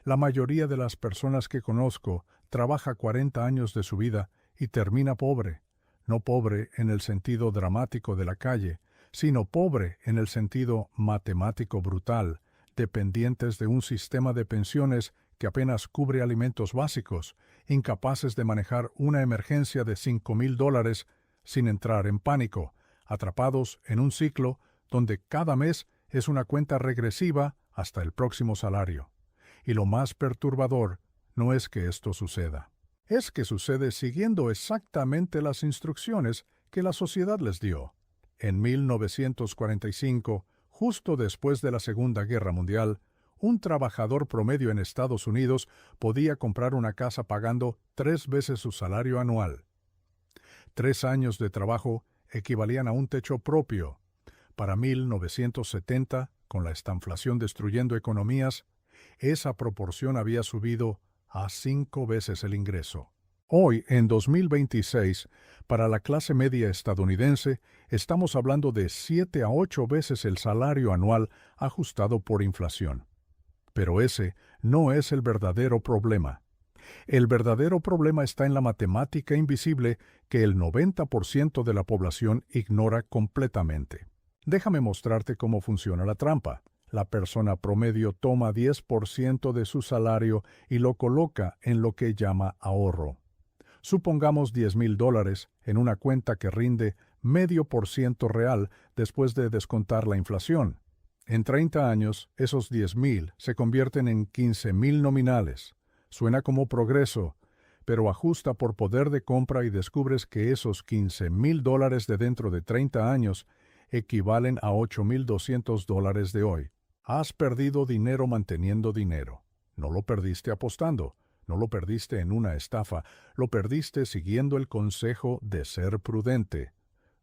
La mayoría de las personas que conozco trabaja 40 años de su vida y termina pobre. No pobre en el sentido dramático de la calle, sino pobre en el sentido matemático brutal, dependientes de un sistema de pensiones que apenas cubre alimentos básicos, incapaces de manejar una emergencia de $5,000 sin entrar en pánico, atrapados en un ciclo donde cada mes es una cuenta regresiva hasta el próximo salario. Y lo más perturbador no es que esto suceda, es que sucede siguiendo exactamente las instrucciones que la sociedad les dio. En 1945, justo después de la Segunda Guerra Mundial, un trabajador promedio en Estados Unidos podía comprar una casa pagando 3 veces su salario anual. 3 años de trabajo equivalían a un techo propio. Para 1970, con la estanflación destruyendo economías, esa proporción había subido a 5 veces el ingreso. Hoy, en 2026, para la clase media estadounidense, estamos hablando de 7 a 8 veces el salario anual ajustado por inflación. Pero ese no es el verdadero problema. El verdadero problema está en la matemática invisible que el 90% de la población ignora completamente. Déjame mostrarte cómo funciona la trampa. La persona promedio toma 10% de su salario y lo coloca en lo que llama ahorro. Supongamos $10,000 en una cuenta que rinde 0,5% real después de descontar la inflación. En 30 años, esos 10,000 se convierten en 15,000 nominales. Suena como progreso, pero ajusta por poder de compra y descubres que esos $15,000 de dentro de 30 años equivalen a $8,200 de hoy. Has perdido dinero manteniendo dinero. No lo perdiste apostando, no lo perdiste en una estafa, lo perdiste siguiendo el consejo de ser prudente.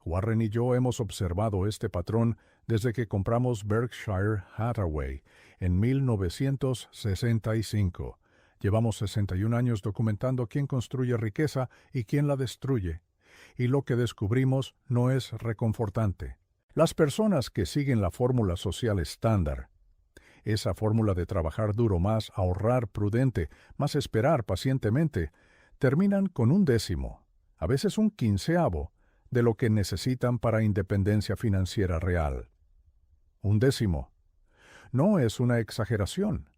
Warren y yo hemos observado este patrón desde que compramos Berkshire Hathaway en 1965. Llevamos 61 años documentando quién construye riqueza y quién la destruye. Y lo que descubrimos no es reconfortante. Las personas que siguen la fórmula social estándar, esa fórmula de trabajar duro más ahorrar prudente, más esperar pacientemente, terminan con 1/10, a veces 1/15, de lo que necesitan para independencia financiera real. 1/10. No es una exageración.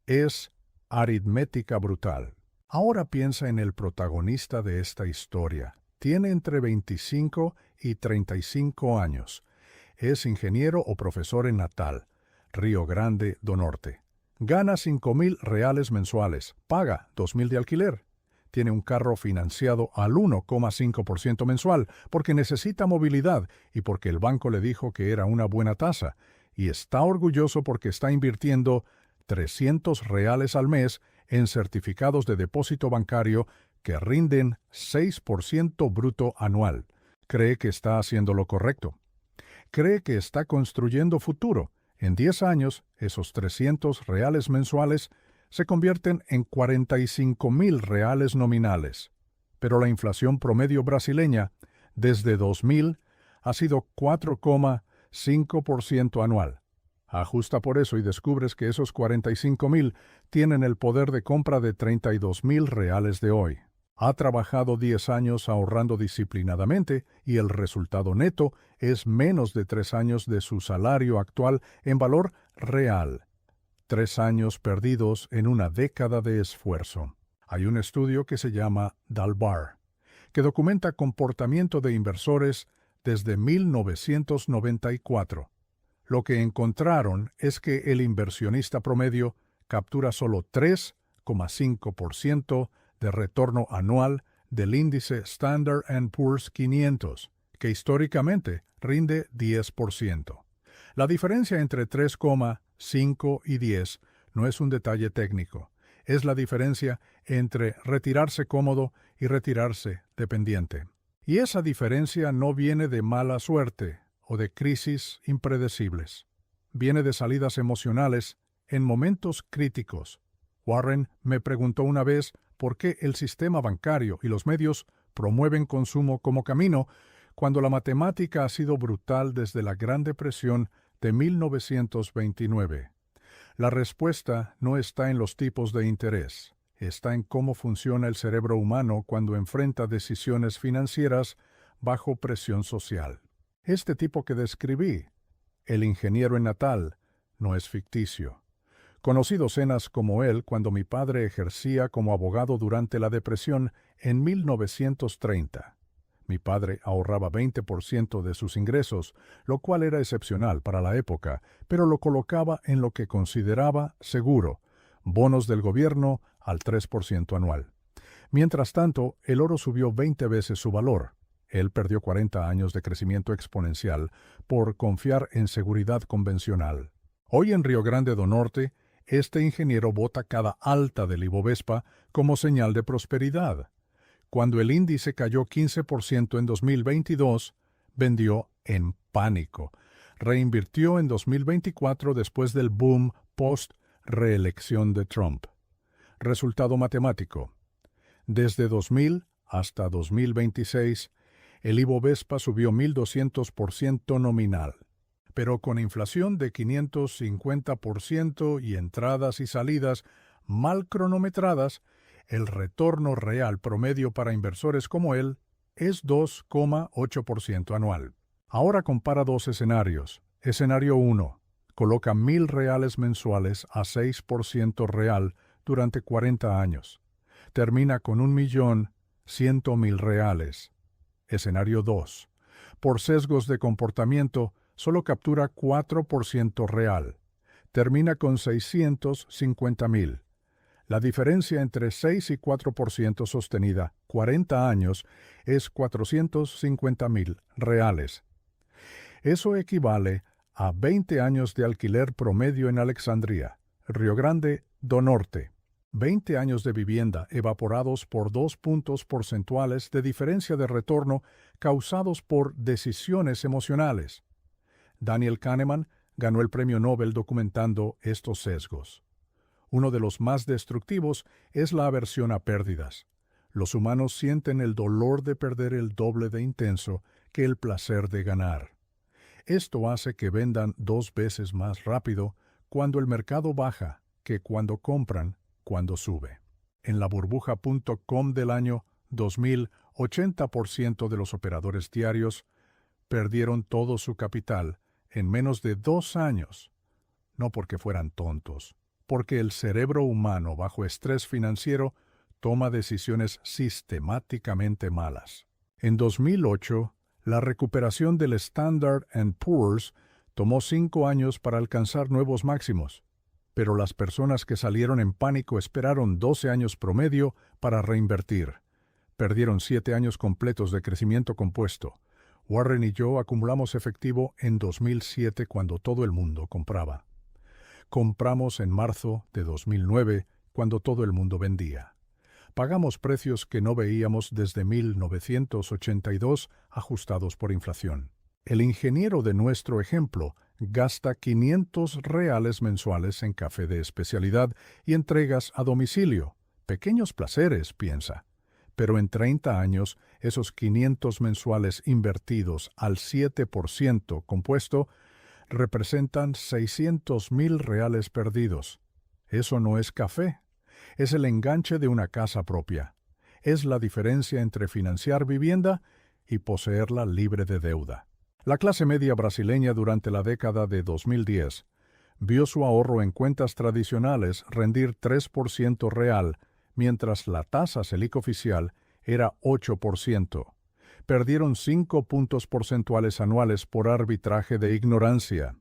Es aritmética brutal. Ahora piensa en el protagonista de esta historia. Tiene entre 25 y 35 años. Es ingeniero o profesor en Natal, Río Grande do Norte. Gana $5,000 mensuales. Paga $2,000 de alquiler. Tiene un carro financiado al 1,5% mensual porque necesita movilidad y porque el banco le dijo que era una buena tasa. Y está orgulloso porque está invirtiendo $300 al mes en certificados de depósito bancario que rinden 6% bruto anual. Cree que está haciendo lo correcto. Cree que está construyendo futuro. En 10 años, esos $300 mensuales se convierten en $45,000 nominales. Pero la inflación promedio brasileña, desde 2000, ha sido 4,5% anual. Ajusta por eso y descubres que esos 45,000 tienen el poder de compra de $32,000 de hoy. Ha trabajado 10 años ahorrando disciplinadamente y el resultado neto es menos de 3 años de su salario actual en valor real. 3 años perdidos en una década de esfuerzo. Hay un estudio que se llama Dalbar, que documenta comportamiento de inversores desde 1994. Lo que encontraron es que el inversionista promedio captura solo 3,5% de retorno anual del índice Standard & Poor's 500, que históricamente rinde 10%. La diferencia entre 3,5 y 10 no es un detalle técnico, es la diferencia entre retirarse cómodo y retirarse dependiente. Y esa diferencia no viene de mala suerte o de crisis impredecibles. Viene de salidas emocionales en momentos críticos. Warren me preguntó una vez por qué el sistema bancario y los medios promueven consumo como camino cuando la matemática ha sido brutal desde la Gran Depresión de 1929. La respuesta no está en los tipos de interés, está en cómo funciona el cerebro humano cuando enfrenta decisiones financieras bajo presión social. Este tipo que describí, el ingeniero en Natal, no es ficticio. Conocí docenas como él cuando mi padre ejercía como abogado durante la Depresión en 1930. Mi padre ahorraba 20% de sus ingresos, lo cual era excepcional para la época, pero lo colocaba en lo que consideraba seguro, bonos del gobierno al 3% anual. Mientras tanto, el oro subió 20 veces su valor. Él perdió 40 años de crecimiento exponencial por confiar en seguridad convencional. Hoy en Río Grande do Norte, este ingeniero vota cada alta del Ibovespa como señal de prosperidad. Cuando el índice cayó 15% en 2022, vendió en pánico. Reinvirtió en 2024 después del boom post-reelección de Trump. Resultado matemático. Desde 2000 hasta 2026, el Ibovespa subió 1.200% nominal. Pero con inflación de 550% y entradas y salidas mal cronometradas, el retorno real promedio para inversores como él es 2,8% anual. Ahora compara dos escenarios. Escenario 1. Coloca $1,000 mensuales a 6% real durante 40 años. Termina con $1,100,000. Escenario 2. Por sesgos de comportamiento, solo captura 4% real. Termina con $650,000. La diferencia entre 6 y 4% sostenida 40 años es $450,000 reales. Eso equivale a 20 años de alquiler promedio en Alexandria, Río Grande do Norte. 20 años de vivienda evaporados por 2 puntos porcentuales de diferencia de retorno causados por decisiones emocionales. Daniel Kahneman ganó el premio Nobel documentando estos sesgos. Uno de los más destructivos es la aversión a pérdidas. Los humanos sienten el dolor de perder el doble de intenso que el placer de ganar. Esto hace que vendan 2 veces más rápido cuando el mercado baja que cuando compran cuando sube. En la burbuja.com del año 2000, 80% de los operadores diarios perdieron todo su capital en menos de 2 años. No porque fueran tontos, porque el cerebro humano bajo estrés financiero toma decisiones sistemáticamente malas. En 2008, la recuperación del Standard & Poor's tomó 5 años para alcanzar nuevos máximos, pero las personas que salieron en pánico esperaron 12 años promedio para reinvertir. Perdieron 7 años completos de crecimiento compuesto. Warren y yo acumulamos efectivo en 2007 cuando todo el mundo compraba. Compramos en marzo de 2009 cuando todo el mundo vendía. Pagamos precios que no veíamos desde 1982 ajustados por inflación. El ingeniero de nuestro ejemplo gasta $500 mensuales en café de especialidad y entregas a domicilio. Pequeños placeres, piensa. Pero en 30 años, esos 500 mensuales invertidos al 7% compuesto representan $600,000 perdidos. Eso no es café. Es el enganche de una casa propia. Es la diferencia entre financiar vivienda y poseerla libre de deuda. La clase media brasileña durante la década de 2010 vio su ahorro en cuentas tradicionales rendir 3% real, mientras la tasa Selic oficial era 8%. Perdieron 5 puntos porcentuales anuales por arbitraje de ignorancia.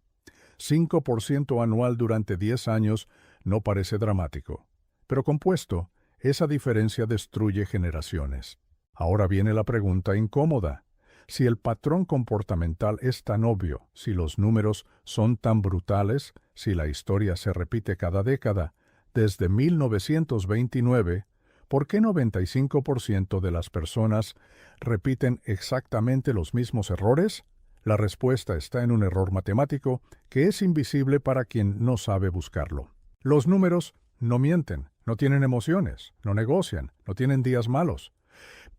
5% anual durante 10 años no parece dramático, pero compuesto, esa diferencia destruye generaciones. Ahora viene la pregunta incómoda. Si el patrón comportamental es tan obvio, si los números son tan brutales, si la historia se repite cada década, desde 1929, ¿por qué 95% de las personas repiten exactamente los mismos errores? La respuesta está en un error matemático que es invisible para quien no sabe buscarlo. Los números no mienten, no tienen emociones, no negocian, no tienen días malos.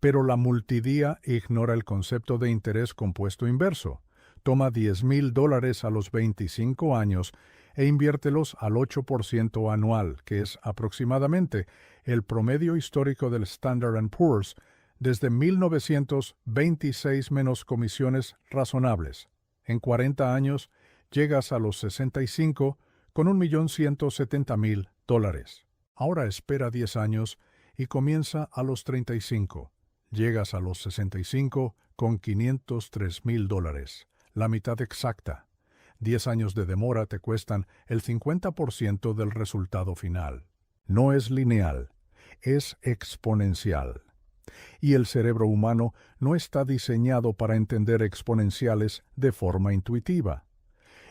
Pero la multidía ignora el concepto de interés compuesto inverso. Toma $10,000 a los 25 años e inviértelos al 8% anual, que es aproximadamente el promedio histórico del Standard & Poor's desde 1926 menos comisiones razonables. En 40 años llegas a los 65 con $1.170.000. Ahora espera 10 años y comienza a los 35. Llegas a los 65 con $503.000, la mitad exacta. 10 años de demora te cuestan el 50% del resultado final. No es lineal, es exponencial. Y el cerebro humano no está diseñado para entender exponenciales de forma intuitiva.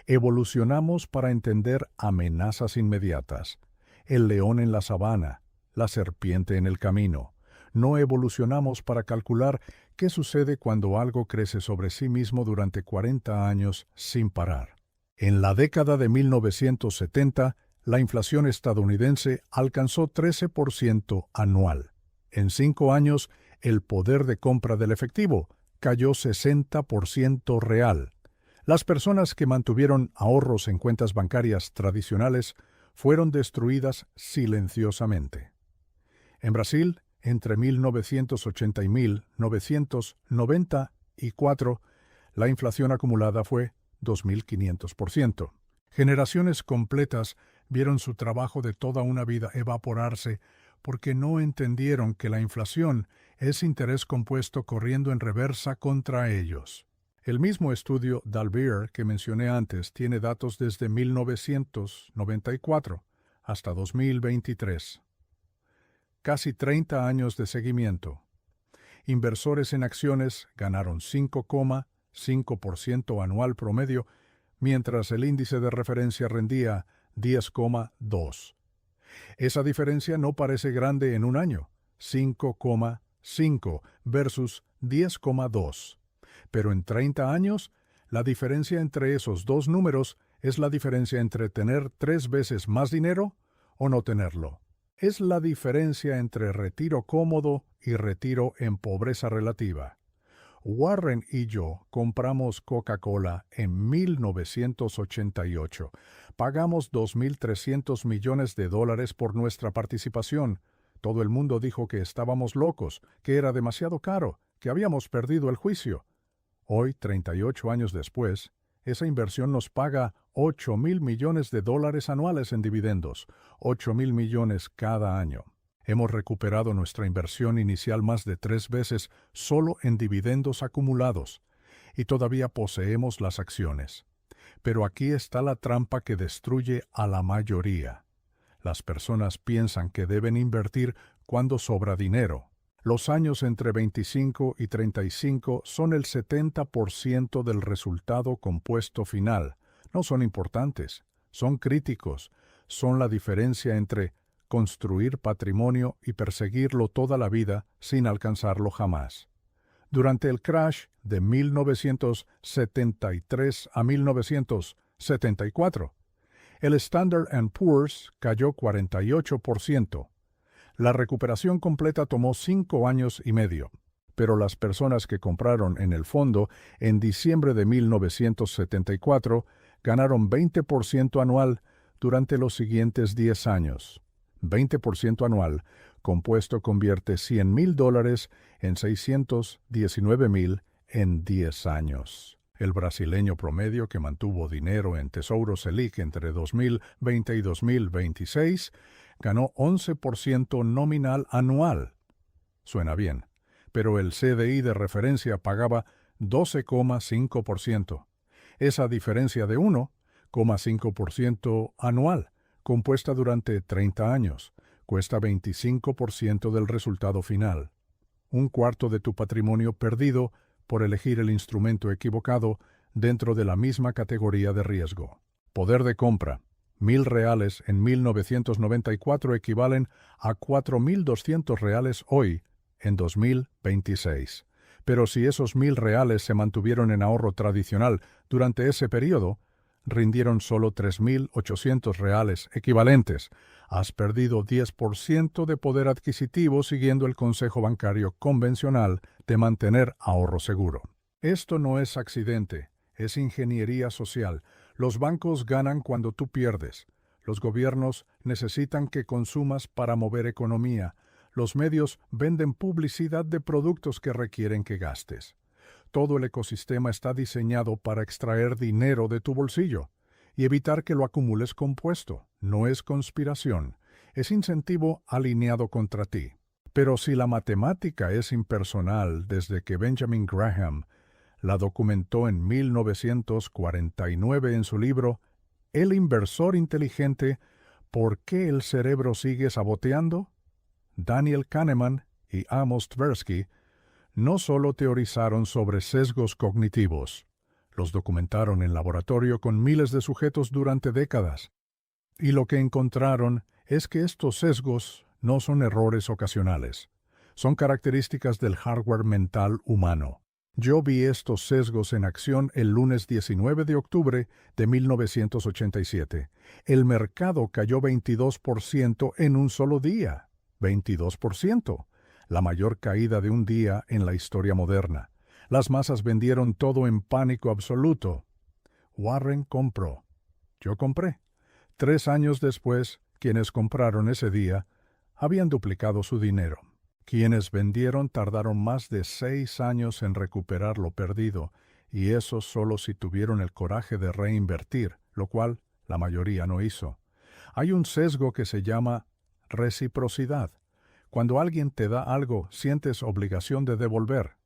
Evolucionamos para entender amenazas inmediatas. El león en la sabana, la serpiente en el camino. No evolucionamos para calcular qué sucede cuando algo crece sobre sí mismo durante 40 años sin parar. En la década de 1970, la inflación estadounidense alcanzó 13% anual. En 5 años, el poder de compra del efectivo cayó 60% real. Las personas que mantuvieron ahorros en cuentas bancarias tradicionales fueron destruidas silenciosamente. En Brasil, entre 1980 y 1994, la inflación acumulada fue 2.500%. Generaciones completas vieron su trabajo de toda una vida evaporarse porque no entendieron que la inflación es interés compuesto corriendo en reversa contra ellos. El mismo estudio Dalbier que mencioné antes tiene datos desde 1994 hasta 2023. Casi 30 años de seguimiento. Inversores en acciones ganaron 5,5% anual promedio, mientras el índice de referencia rendía 10,2%. Esa diferencia no parece grande en un año, 5,5 versus 10,2. Pero en 30 años, la diferencia entre esos dos números es la diferencia entre tener 3 veces más dinero o no tenerlo. Es la diferencia entre retiro cómodo y retiro en pobreza relativa. Warren y yo compramos Coca-Cola en 1988. Pagamos $2.300 millones por nuestra participación. Todo el mundo dijo que estábamos locos, que era demasiado caro, que habíamos perdido el juicio. Hoy, 38 años después, esa inversión nos paga $8.000 millones anuales en dividendos, $8.000 millones cada año. Hemos recuperado nuestra inversión inicial más de 3 veces solo en dividendos acumulados, y todavía poseemos las acciones. Pero aquí está la trampa que destruye a la mayoría. Las personas piensan que deben invertir cuando sobra dinero. Los años entre 25 y 35 son el 70% del resultado compuesto final. No son importantes, son críticos, son la diferencia entre construir patrimonio y perseguirlo toda la vida sin alcanzarlo jamás. Durante el crash de 1973 a 1974, el Standard & Poor's cayó 48%. La recuperación completa tomó 5 años y medio, pero las personas que compraron en el fondo en diciembre de 1974 ganaron 20% anual durante los siguientes 10 años. 20% anual compuesto convierte $100.000 en $619.000 en 10 años. El brasileño promedio que mantuvo dinero en Tesouro Selic entre 2020 y 2026 ganó 11% nominal anual. Suena bien, pero el CDI de referencia pagaba 12,5%. Esa diferencia de 1,5% anual, compuesta durante 30 años, cuesta 25% del resultado final. Un cuarto de tu patrimonio perdido por elegir el instrumento equivocado dentro de la misma categoría de riesgo. Poder de compra. $1.000 en 1994 equivalen a $4.200 hoy, en 2026. Pero si esos $1.000 se mantuvieron en ahorro tradicional durante ese periodo, rindieron solo $3.800 equivalentes. Has perdido 10% de poder adquisitivo siguiendo el consejo bancario convencional de mantener ahorro seguro. Esto no es accidente, es ingeniería social. Los bancos ganan cuando tú pierdes. Los gobiernos necesitan que consumas para mover economía. Los medios venden publicidad de productos que requieren que gastes. Todo el ecosistema está diseñado para extraer dinero de tu bolsillo y evitar que lo acumules compuesto. No es conspiración, es incentivo alineado contra ti. Pero si la matemática es impersonal desde que Benjamin Graham la documentó en 1949 en su libro El inversor inteligente, ¿por qué el cerebro sigue saboteando? Daniel Kahneman y Amos Tversky no solo teorizaron sobre sesgos cognitivos, los documentaron en laboratorio con miles de sujetos durante décadas. Y lo que encontraron es que estos sesgos no son errores ocasionales, son características del hardware mental humano. Yo vi estos sesgos en acción el lunes 19 de octubre de 1987. El mercado cayó 22% en un solo día. 22%. La mayor caída de un día en la historia moderna. Las masas vendieron todo en pánico absoluto. Warren compró. Yo compré. 3 años después, quienes compraron ese día habían duplicado su dinero. Quienes vendieron tardaron más de 6 años en recuperar lo perdido, y eso solo si tuvieron el coraje de reinvertir, lo cual la mayoría no hizo. Hay un sesgo que se llama reciprocidad. Cuando alguien te da algo, sientes obligación de devolver.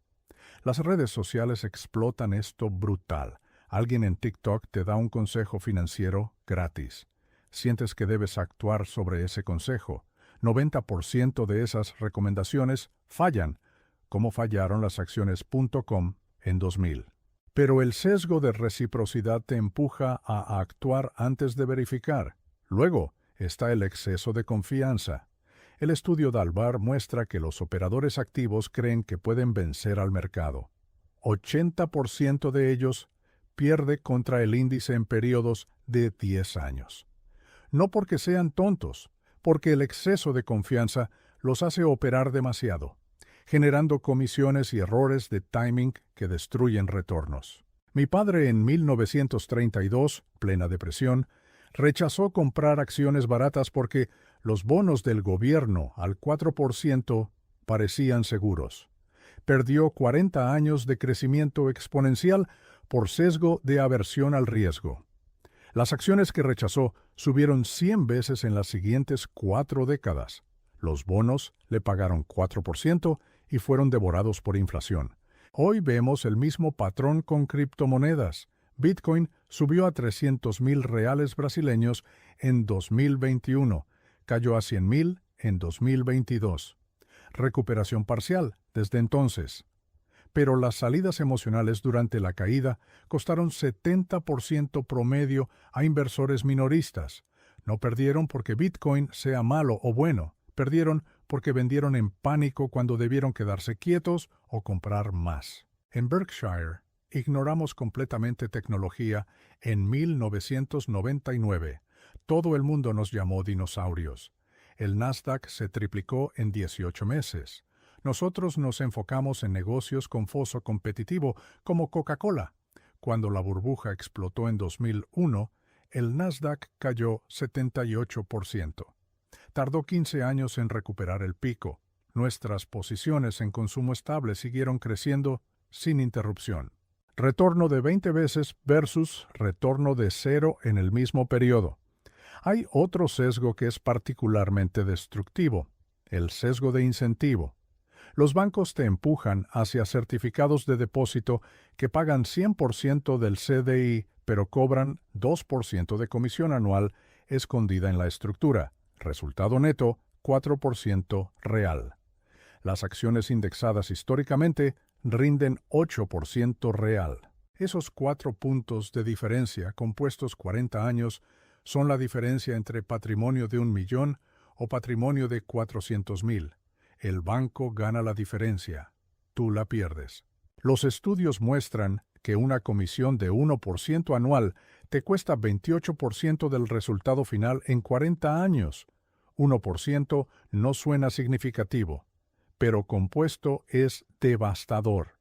Las redes sociales explotan esto brutal. Alguien en TikTok te da un consejo financiero gratis. Sientes que debes actuar sobre ese consejo. 90% de esas recomendaciones fallan, como fallaron las acciones.com en 2000. Pero el sesgo de reciprocidad te empuja a actuar antes de verificar. Luego está el exceso de confianza. El estudio Dalbar muestra que los operadores activos creen que pueden vencer al mercado. 80% de ellos pierde contra el índice en periodos de 10 años. No porque sean tontos, porque el exceso de confianza los hace operar demasiado, generando comisiones y errores de timing que destruyen retornos. Mi padre en 1932, plena depresión, rechazó comprar acciones baratas porque los bonos del gobierno al 4% parecían seguros. Perdió 40 años de crecimiento exponencial por sesgo de aversión al riesgo. Las acciones que rechazó subieron 100 veces en las siguientes 4 décadas. Los bonos le pagaron 4% y fueron devorados por inflación. Hoy vemos el mismo patrón con criptomonedas. Bitcoin subió a 300.000 reales brasileños en 2021, cayó a 100.000 en 2022. Recuperación parcial desde entonces. Pero las salidas emocionales durante la caída costaron 70% promedio a inversores minoristas. No perdieron porque Bitcoin sea malo o bueno, perdieron porque vendieron en pánico cuando debieron quedarse quietos o comprar más. En Berkshire, ignoramos completamente tecnología en 1999. Todo el mundo nos llamó dinosaurios. El Nasdaq se triplicó en 18 meses. Nosotros nos enfocamos en negocios con foso competitivo como Coca-Cola. Cuando la burbuja explotó en 2001, el Nasdaq cayó 78%. Tardó 15 años en recuperar el pico. Nuestras posiciones en consumo estable siguieron creciendo sin interrupción. Retorno de 20 veces versus retorno de 0 en el mismo periodo. Hay otro sesgo que es particularmente destructivo, el sesgo de incentivo. Los bancos te empujan hacia certificados de depósito que pagan 100% del CDI, pero cobran 2% de comisión anual escondida en la estructura. Resultado neto, 4% real. Las acciones indexadas históricamente rinden 8% real. Esos 4 puntos de diferencia compuestos 40 años son la diferencia entre patrimonio de 1 millón o patrimonio de 400.000. El banco gana la diferencia, tú la pierdes. Los estudios muestran que una comisión de 1% anual te cuesta 28% del resultado final en 40 años. 1% no suena significativo, pero compuesto es devastador.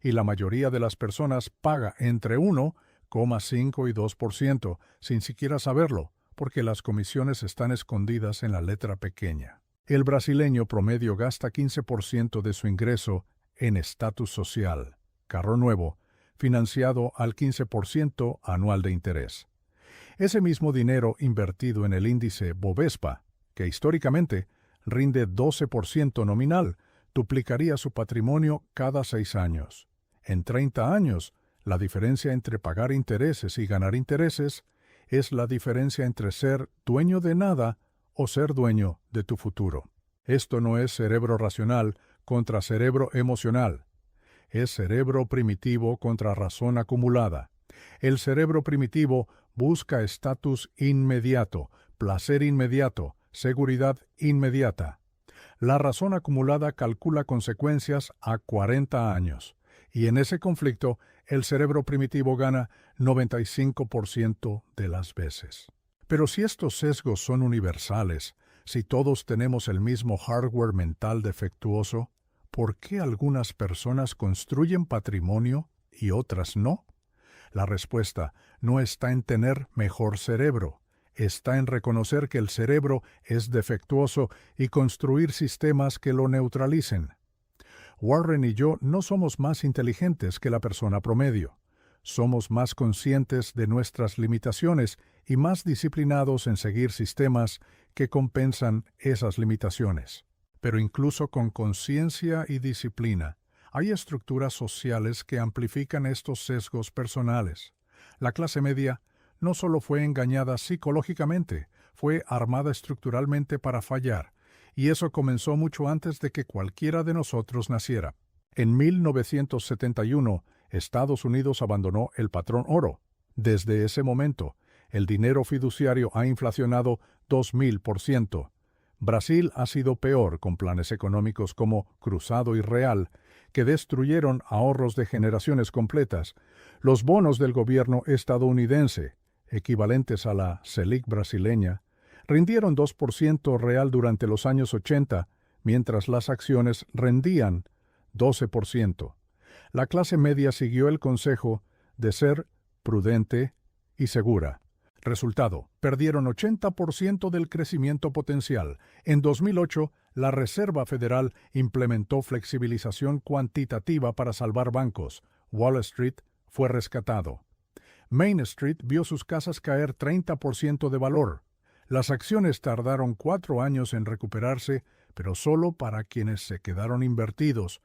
Y la mayoría de las personas paga entre 1 0,5 y 2%, sin siquiera saberlo, porque las comisiones están escondidas en la letra pequeña. El brasileño promedio gasta 15% de su ingreso en estatus social, carro nuevo, financiado al 15% anual de interés. Ese mismo dinero invertido en el índice Bovespa, que históricamente rinde 12% nominal, duplicaría su patrimonio cada 6 años. En 30 años, la diferencia entre pagar intereses y ganar intereses es la diferencia entre ser dueño de nada o ser dueño de tu futuro. Esto no es cerebro racional contra cerebro emocional. Es cerebro primitivo contra razón acumulada. El cerebro primitivo busca estatus inmediato, placer inmediato, seguridad inmediata. La razón acumulada calcula consecuencias a 40 años, y en ese conflicto el cerebro primitivo gana 95% de las veces. Pero si estos sesgos son universales, si todos tenemos el mismo hardware mental defectuoso, ¿por qué algunas personas construyen patrimonio y otras no? La respuesta no está en tener mejor cerebro, está en reconocer que el cerebro es defectuoso y construir sistemas que lo neutralicen. Warren y yo no somos más inteligentes que la persona promedio. Somos más conscientes de nuestras limitaciones y más disciplinados en seguir sistemas que compensan esas limitaciones. Pero incluso con conciencia y disciplina, hay estructuras sociales que amplifican estos sesgos personales. La clase media no solo fue engañada psicológicamente, fue armada estructuralmente para fallar, y eso comenzó mucho antes de que cualquiera de nosotros naciera. En 1971, Estados Unidos abandonó el patrón oro. Desde ese momento, el dinero fiduciario ha inflacionado 2000%. Brasil ha sido peor con planes económicos como Cruzado y Real, que destruyeron ahorros de generaciones completas. Los bonos del gobierno estadounidense, equivalentes a la Selic brasileña, rindieron 2% real durante los años 80, mientras las acciones rendían 12%. La clase media siguió el consejo de ser prudente y segura. Resultado, perdieron 80% del crecimiento potencial. En 2008, la Reserva Federal implementó flexibilización cuantitativa para salvar bancos. Wall Street fue rescatado. Main Street vio sus casas caer 30% de valor. Las acciones tardaron 4 años en recuperarse, pero solo para quienes se quedaron invertidos.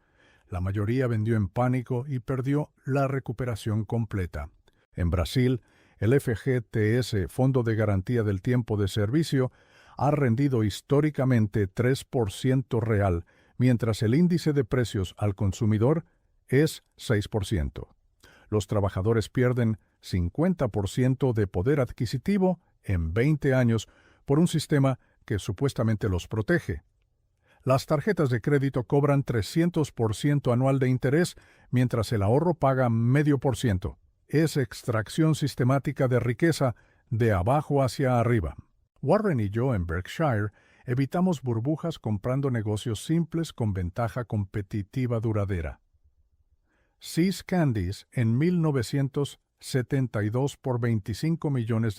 La mayoría vendió en pánico y perdió la recuperación completa. En Brasil, el FGTS, Fondo de Garantía del Tiempo de Servicio, ha rendido históricamente 3% real, mientras el índice de precios al consumidor es 6%. Los trabajadores pierden 50% de poder adquisitivo en 20 años por un sistema que supuestamente los protege. Las tarjetas de crédito cobran 300% anual de interés, mientras el ahorro paga 0,5%. Es extracción sistemática de riqueza de abajo hacia arriba. Warren y yo en Berkshire evitamos burbujas comprando negocios simples con ventaja competitiva duradera. See's Candies en 1972 por $25 millones.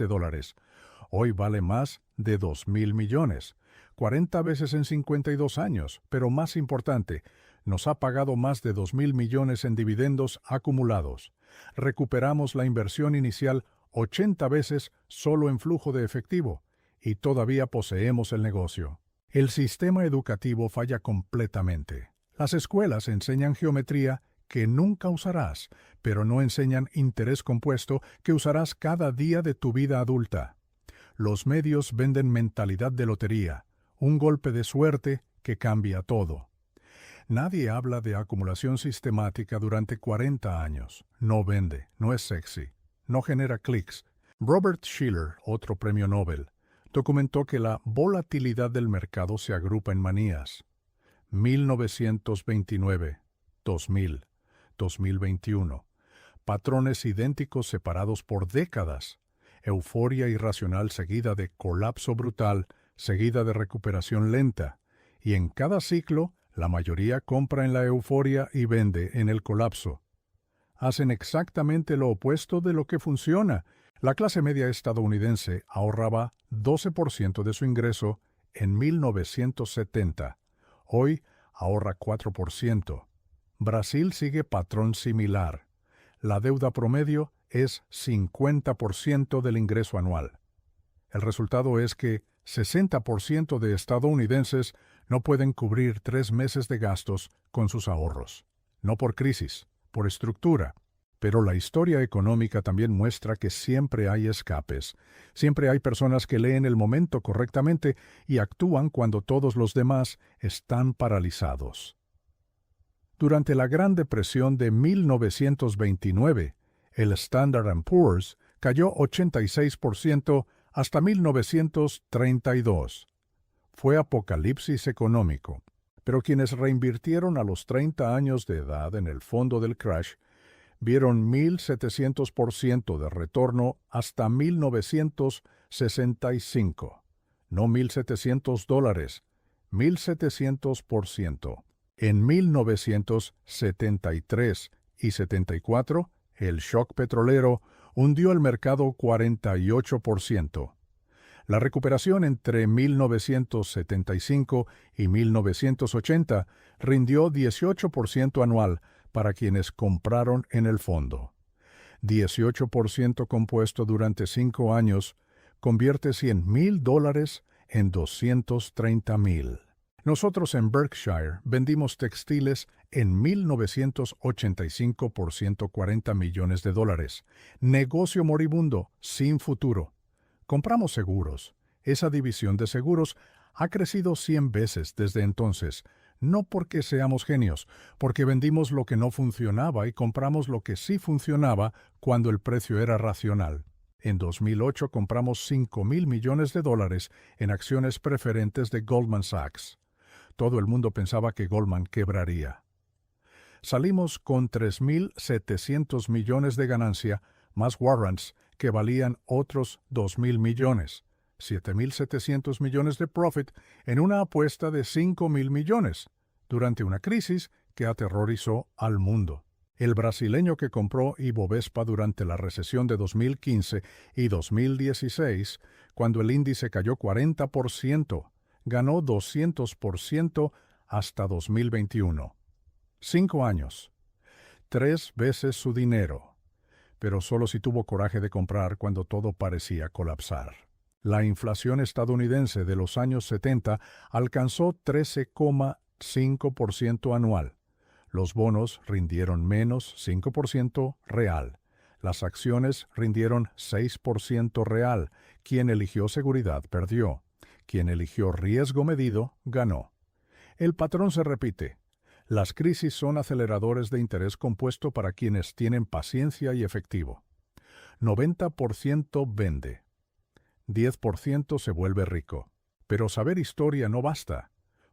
Hoy vale más de 2,000 millones. 40 veces en 52 años, pero más importante, nos ha pagado más de 2,000 millones en dividendos acumulados. Recuperamos la inversión inicial 80 veces solo en flujo de efectivo, y todavía poseemos el negocio. El sistema educativo falla completamente. Las escuelas enseñan geometría que nunca usarás, pero no enseñan interés compuesto que usarás cada día de tu vida adulta. Los medios venden mentalidad de lotería, un golpe de suerte que cambia todo. Nadie habla de acumulación sistemática durante 40 años. No vende, no es sexy, no genera clics. Robert Shiller, otro premio Nobel, documentó que la volatilidad del mercado se agrupa en manías. 1929, 2000, 2021. Patrones idénticos separados por décadas. Euforia irracional seguida de colapso brutal, seguida de recuperación lenta. Y en cada ciclo, la mayoría compra en la euforia y vende en el colapso. hacen exactamente lo opuesto de lo que funciona. La clase media estadounidense ahorraba 12% de su ingreso en 1970. Hoy ahorra 4%. Brasil sigue patrón similar. La deuda promedio es 50% del ingreso anual. El resultado es que 60% de estadounidenses no pueden cubrir 3 meses de gastos con sus ahorros. No por crisis, por estructura. Pero la historia económica también muestra que siempre hay escapes. Siempre hay personas que leen el momento correctamente y actúan cuando todos los demás están paralizados. Durante la Gran Depresión de 1929, el Standard & Poor's cayó 86% hasta 1932. Fue apocalipsis económico, pero quienes reinvirtieron a los 30 años de edad en el fondo del crash vieron 1.700% de retorno hasta 1965. No $1.700, 1.700%. En 1973 y 74, el shock petrolero hundió el mercado 48%. La recuperación entre 1975 y 1980 rindió 18% anual para quienes compraron en el fondo. 18% compuesto durante 5 años convierte $100,000 en $230,000. Nosotros en Berkshire vendimos textiles en 1985 por $140 millones. Negocio moribundo, sin futuro. Compramos seguros. Esa división de seguros ha crecido 100 veces desde entonces. No porque seamos genios, porque vendimos lo que no funcionaba y compramos lo que sí funcionaba cuando el precio era racional. En 2008 compramos $5,000 millones en acciones preferentes de Goldman Sachs. Todo el mundo pensaba que Goldman quebraría. Salimos con 3.700 millones de ganancia, más warrants que valían otros 2.000 millones. 7.700 millones de profit en una apuesta de 5.000 millones, durante una crisis que aterrorizó al mundo. El brasileño que compró Ibovespa durante la recesión de 2015 y 2016, cuando el índice cayó 40%, ganó 200% hasta 2021. 5 años. 3 veces su dinero. Pero solo si tuvo coraje de comprar cuando todo parecía colapsar. La inflación estadounidense de los años 70 alcanzó 13,5% anual. Los bonos rindieron menos 5% real. Las acciones rindieron 6% real. Quien eligió seguridad perdió. Quien eligió riesgo medido ganó. El patrón se repite. Las crisis son aceleradores de interés compuesto para quienes tienen paciencia y efectivo. 90% vende. 10% se vuelve rico. Pero saber historia no basta.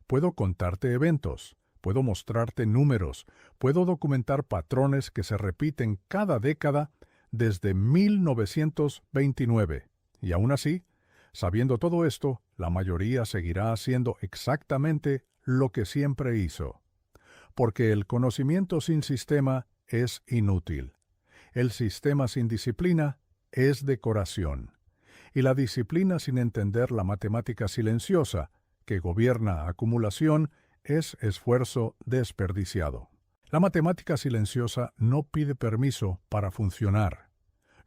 Puedo contarte eventos, puedo mostrarte números, puedo documentar patrones que se repiten cada década desde 1929. Y aún así, sabiendo todo esto, la mayoría seguirá haciendo exactamente lo que siempre hizo. Porque el conocimiento sin sistema es inútil. El sistema sin disciplina es decoración. Y la disciplina sin entender la matemática silenciosa, que gobierna acumulación, es esfuerzo desperdiciado. La matemática silenciosa no pide permiso para funcionar.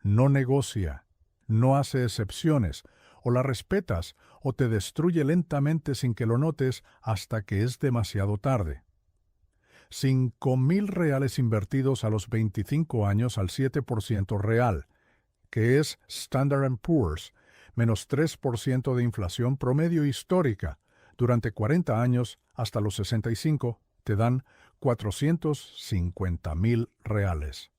No negocia, no hace excepciones, o la respetas o te destruye lentamente sin que lo notes hasta que es demasiado tarde. 5,000 reales invertidos a los 25 años al 7% real, que es Standard & Poor's, menos 3% de inflación promedio histórica, durante 40 años hasta los 65, te dan 450,000 reales.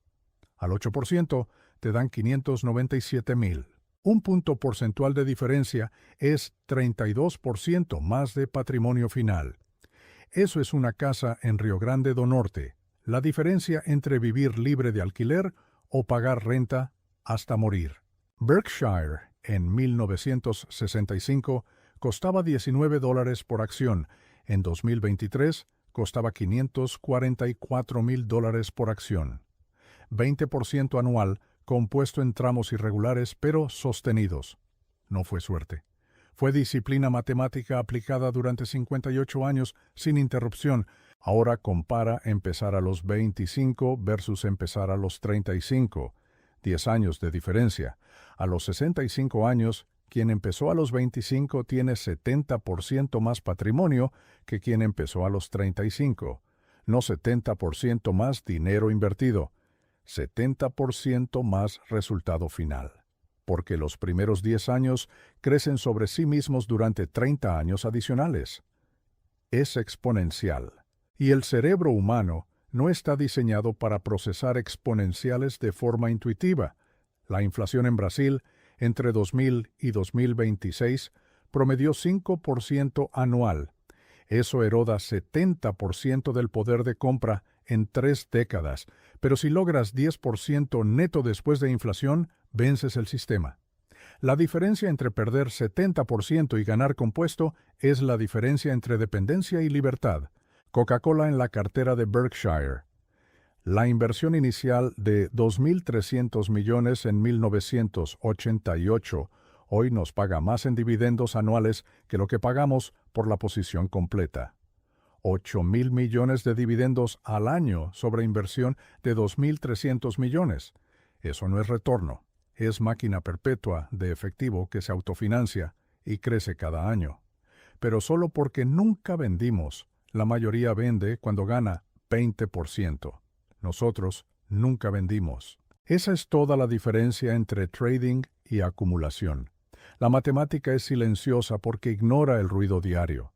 Al 8% te dan 597,000. Un punto porcentual de diferencia es 32% más de patrimonio final. Eso es una casa en Río Grande do Norte, la diferencia entre vivir libre de alquiler o pagar renta hasta morir. Berkshire, en 1965, costaba $19 por acción. En 2023, costaba $544,000 por acción. 20% anual, compuesto en tramos irregulares pero sostenidos. No fue suerte. Fue disciplina matemática aplicada durante 58 años sin interrupción. Ahora compara empezar a los 25 versus empezar a los 35. 10 años de diferencia. A los 65 años, quien empezó a los 25 tiene 70% más patrimonio que quien empezó a los 35. No 70% más dinero invertido, 70% más resultado final. Porque los primeros 10 años crecen sobre sí mismos durante 30 años adicionales. Es exponencial. Y el cerebro humano no está diseñado para procesar exponenciales de forma intuitiva. La inflación en Brasil, entre 2000 y 2026, promedió 5% anual. Eso eroda 70% del poder de compra en 3 décadas, pero si logras 10% neto después de inflación, vences el sistema. La diferencia entre perder 70% y ganar compuesto es la diferencia entre dependencia y libertad. Coca-Cola en la cartera de Berkshire. La inversión inicial de 2.300 millones en 1988 hoy nos paga más en dividendos anuales que lo que pagamos por la posición completa. 8.000 millones de dividendos al año sobre inversión de 2.300 millones. Eso no es retorno, es máquina perpetua de efectivo que se autofinancia y crece cada año. Pero solo porque nunca vendimos, la mayoría vende cuando gana 20%. Nosotros nunca vendimos. Esa es toda la diferencia entre trading y acumulación. La matemática es silenciosa porque ignora el ruido diario.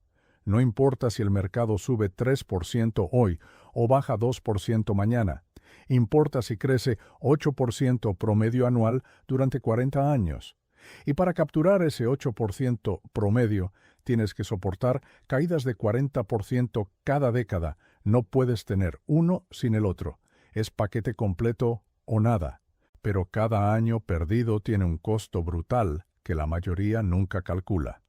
No importa si el mercado sube 3% hoy o baja 2% mañana. Importa si crece 8% promedio anual durante 40 años. Y para capturar ese 8% promedio, tienes que soportar caídas de 40% cada década. No puedes tener uno sin el otro. Es paquete completo o nada. Pero cada año perdido tiene un costo brutal que la mayoría nunca calcula.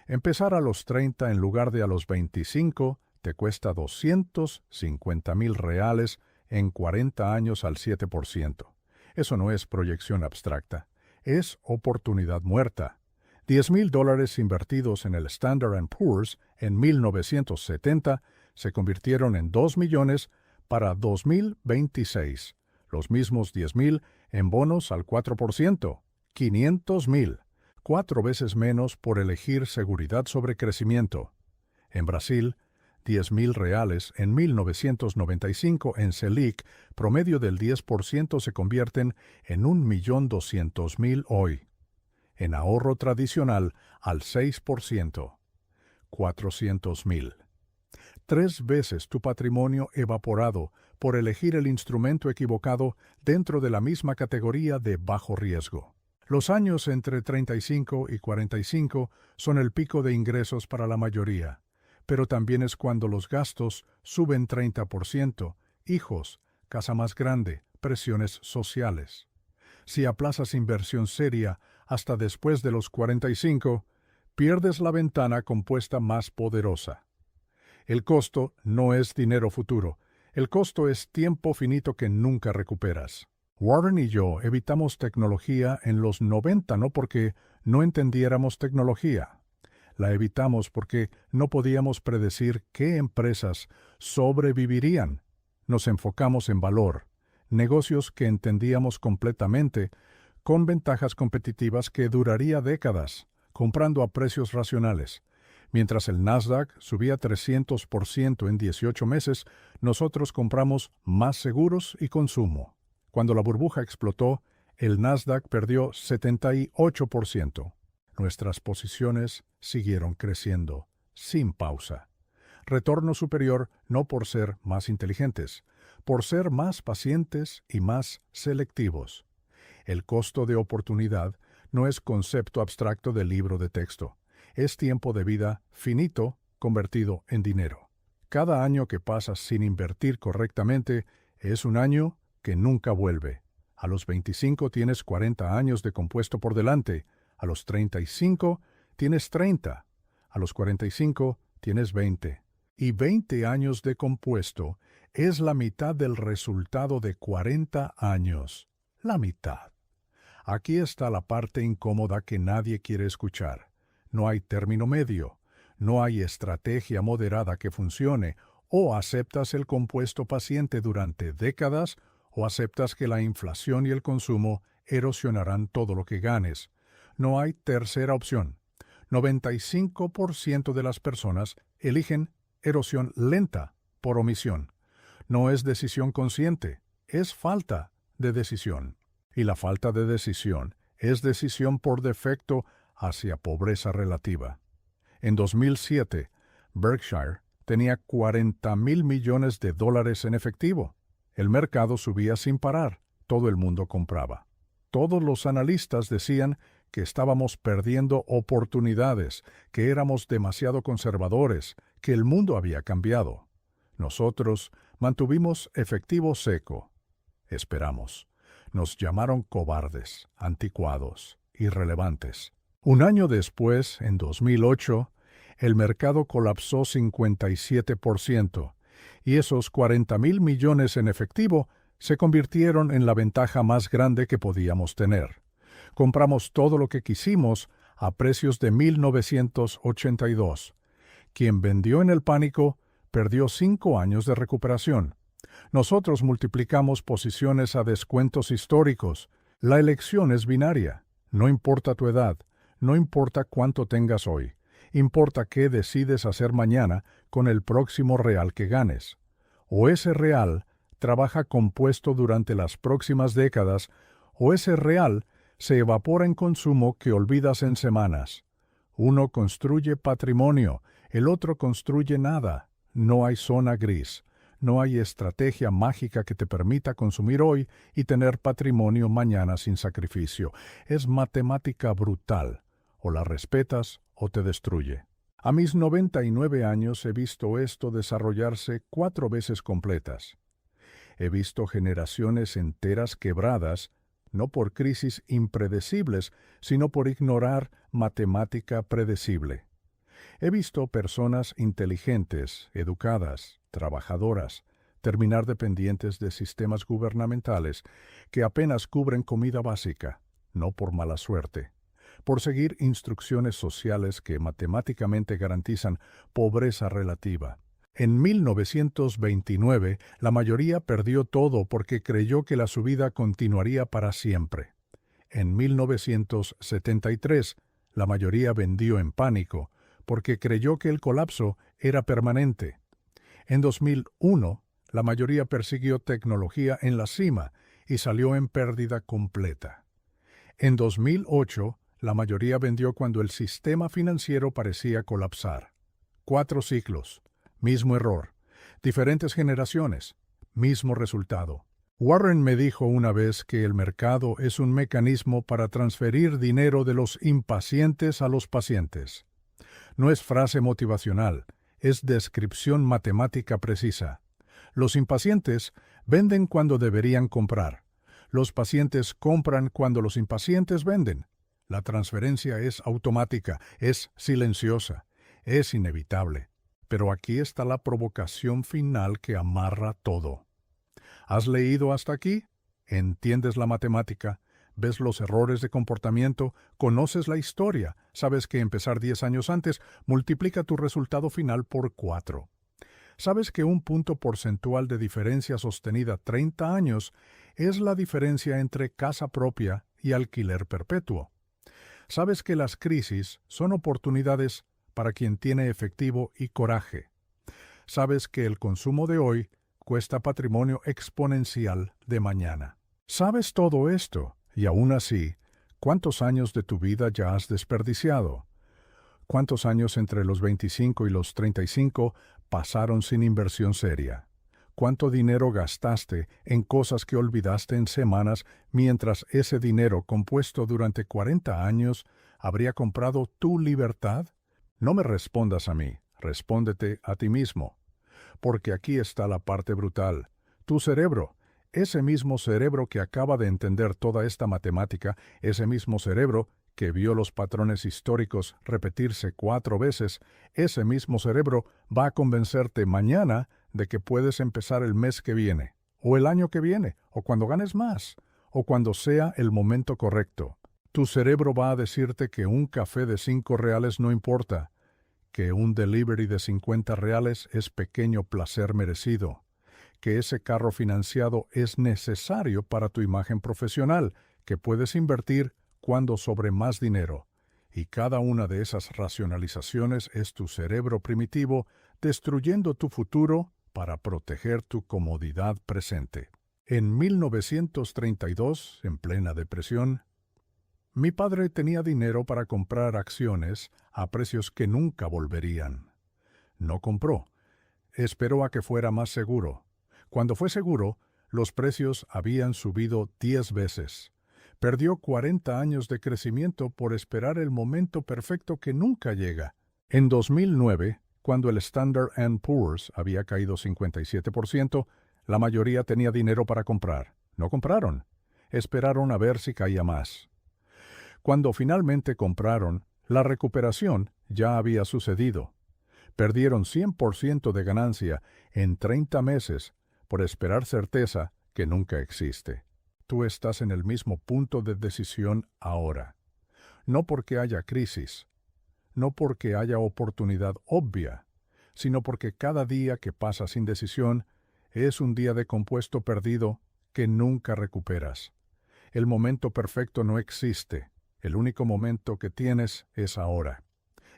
Empezar a los 30 en lugar de a los 25 te cuesta 250,000 reales en 40 años al 7%. Eso no es proyección abstracta, es oportunidad muerta. $10,000 invertidos en el Standard & Poor's en 1970 se convirtieron en 2 millones para 2026. Los mismos 10,000 en bonos al 4%, 500,000. 4 veces menos por elegir seguridad sobre crecimiento. En Brasil, 10,000 reales en 1995 en Selic, promedio del 10% se convierten en 1.200.000 hoy. En ahorro tradicional al 6%, 400,000. 3 veces tu patrimonio evaporado por elegir el instrumento equivocado dentro de la misma categoría de bajo riesgo. Los años entre 35 y 45 son el pico de ingresos para la mayoría, pero también es cuando los gastos suben 30%, hijos, casa más grande, presiones sociales. Si aplazas inversión seria hasta después de los 45, pierdes la ventana compuesta más poderosa. El costo no es dinero futuro, el costo es tiempo finito que nunca recuperas. Warren y yo evitamos tecnología en los 90 no porque no entendiéramos tecnología. La evitamos porque no podíamos predecir qué empresas sobrevivirían. Nos enfocamos en valor, negocios que entendíamos completamente, con ventajas competitivas que duraría décadas, comprando a precios racionales. Mientras el Nasdaq subía 300% en 18 meses, nosotros compramos más seguros y consumo. Cuando la burbuja explotó, el Nasdaq perdió 78%. Nuestras posiciones siguieron creciendo, sin pausa. Retorno superior no por ser más inteligentes, por ser más pacientes y más selectivos. El costo de oportunidad no es concepto abstracto del libro de texto. Es tiempo de vida finito convertido en dinero. Cada año que pasas sin invertir correctamente es un año que nunca vuelve. A los 25 tienes 40 años de compuesto por delante, a los 35 tienes 30, a los 45 tienes 20. y 20 años de compuesto es la mitad del resultado de 40 años. La mitad. Aquí está la parte incómoda que nadie quiere escuchar. No hay término medio. No hay estrategia moderada que funcione. O aceptas el compuesto paciente durante décadas, o aceptas que la inflación y el consumo erosionarán todo lo que ganes. No hay tercera opción. 95% de las personas eligen erosión lenta por omisión. No es decisión consciente, es falta de decisión. Y la falta de decisión es decisión por defecto hacia pobreza relativa. En 2007, Berkshire tenía 40,000 millones de dólares en efectivo. El mercado subía sin parar, todo el mundo compraba. Todos los analistas decían que estábamos perdiendo oportunidades, que éramos demasiado conservadores, que el mundo había cambiado. Nosotros mantuvimos efectivo seco. Esperamos. Nos llamaron cobardes, anticuados, irrelevantes. Un año después, en 2008, el mercado colapsó 57%, y esos 40,000 millones en efectivo se convirtieron en la ventaja más grande que podíamos tener. Compramos todo lo que quisimos a precios de 1982. Quien vendió en el pánico perdió 5 años de recuperación. Nosotros multiplicamos posiciones a descuentos históricos. La elección es binaria. No importa tu edad, no importa cuánto tengas hoy. Importa qué decides hacer mañana con el próximo real que ganes. O ese real trabaja compuesto durante las próximas décadas, o ese real se evapora en consumo que olvidas en semanas. Uno construye patrimonio, el otro construye nada. No hay zona gris. No hay estrategia mágica que te permita consumir hoy y tener patrimonio mañana sin sacrificio. Es matemática brutal. O la respetas o te destruye. A mis 99 años he visto esto desarrollarse 4 veces completas. He visto generaciones enteras quebradas, no por crisis impredecibles, sino por ignorar matemática predecible. He visto personas inteligentes, educadas, trabajadoras, terminar dependientes de sistemas gubernamentales que apenas cubren comida básica, no por mala suerte, por seguir instrucciones sociales que matemáticamente garantizan pobreza relativa. En 1929, la mayoría perdió todo porque creyó que la subida continuaría para siempre. En 1973, la mayoría vendió en pánico porque creyó que el colapso era permanente. En 2001, la mayoría persiguió tecnología en la cima y salió en pérdida completa. En 2008, la mayoría vendió cuando el sistema financiero parecía colapsar. 4 ciclos, mismo error, diferentes generaciones, mismo resultado. Warren me dijo una vez que el mercado es un mecanismo para transferir dinero de los impacientes a los pacientes. No es frase motivacional, es descripción matemática precisa. Los impacientes venden cuando deberían comprar. Los pacientes compran cuando los impacientes venden. La transferencia es automática, es silenciosa, es inevitable. Pero aquí está la provocación final que amarra todo. ¿Has leído hasta aquí? ¿Entiendes la matemática? ¿Ves los errores de comportamiento? ¿Conoces la historia? ¿Sabes que empezar 10 años antes multiplica tu resultado final por 4? ¿Sabes que un punto porcentual de diferencia sostenida 30 años es la diferencia entre casa propia y alquiler perpetuo? ¿Sabes que las crisis son oportunidades para quien tiene efectivo y coraje? ¿Sabes que el consumo de hoy cuesta patrimonio exponencial de mañana? ¿Sabes todo esto? Y aún así, ¿cuántos años de tu vida ya has desperdiciado? ¿Cuántos años entre los 25 y los 35 pasaron sin inversión seria? ¿Cuánto dinero gastaste en cosas que olvidaste en semanas mientras ese dinero compuesto durante 40 años habría comprado tu libertad? No me respondas a mí, respóndete a ti mismo. Porque aquí está la parte brutal. Tu cerebro, ese mismo cerebro que acaba de entender toda esta matemática, ese mismo cerebro que vio los patrones históricos repetirse 4 veces, ese mismo cerebro va a convencerte mañana de que puedes empezar el mes que viene, o el año que viene, o cuando ganes más, o cuando sea el momento correcto. Tu cerebro va a decirte que un café de 5 reales no importa, que un delivery de 50 reales es pequeño placer merecido, que ese carro financiado es necesario para tu imagen profesional, que puedes invertir cuando sobre más dinero. Y cada una de esas racionalizaciones es tu cerebro primitivo destruyendo tu futuro para proteger tu comodidad presente. En 1932, en plena depresión, mi padre tenía dinero para comprar acciones a precios que nunca volverían. No compró. Esperó a que fuera más seguro. Cuando fue seguro, los precios habían subido 10 veces. Perdió 40 años de crecimiento por esperar el momento perfecto que nunca llega. En 2009, cuando el Standard & Poor's había caído 57%, la mayoría tenía dinero para comprar. No compraron. Esperaron a ver si caía más. Cuando finalmente compraron, la recuperación ya había sucedido. Perdieron 100% de ganancia en 30 meses por esperar certeza que nunca existe. Tú estás en el mismo punto de decisión ahora. No porque haya crisis, no porque haya oportunidad obvia, sino porque cada día que pasa sin decisión es un día de compuesto perdido que nunca recuperas. El momento perfecto no existe. El único momento que tienes es ahora.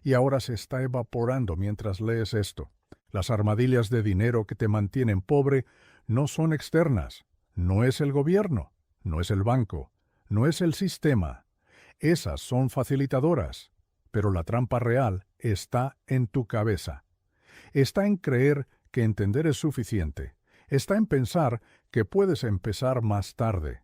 Y ahora se está evaporando mientras lees esto. Las armadillas de dinero que te mantienen pobre no son externas. No es el gobierno, no es el banco, no es el sistema. Esas son facilitadoras. Pero la trampa real está en tu cabeza. Está en creer que entender es suficiente. Está en pensar que puedes empezar más tarde.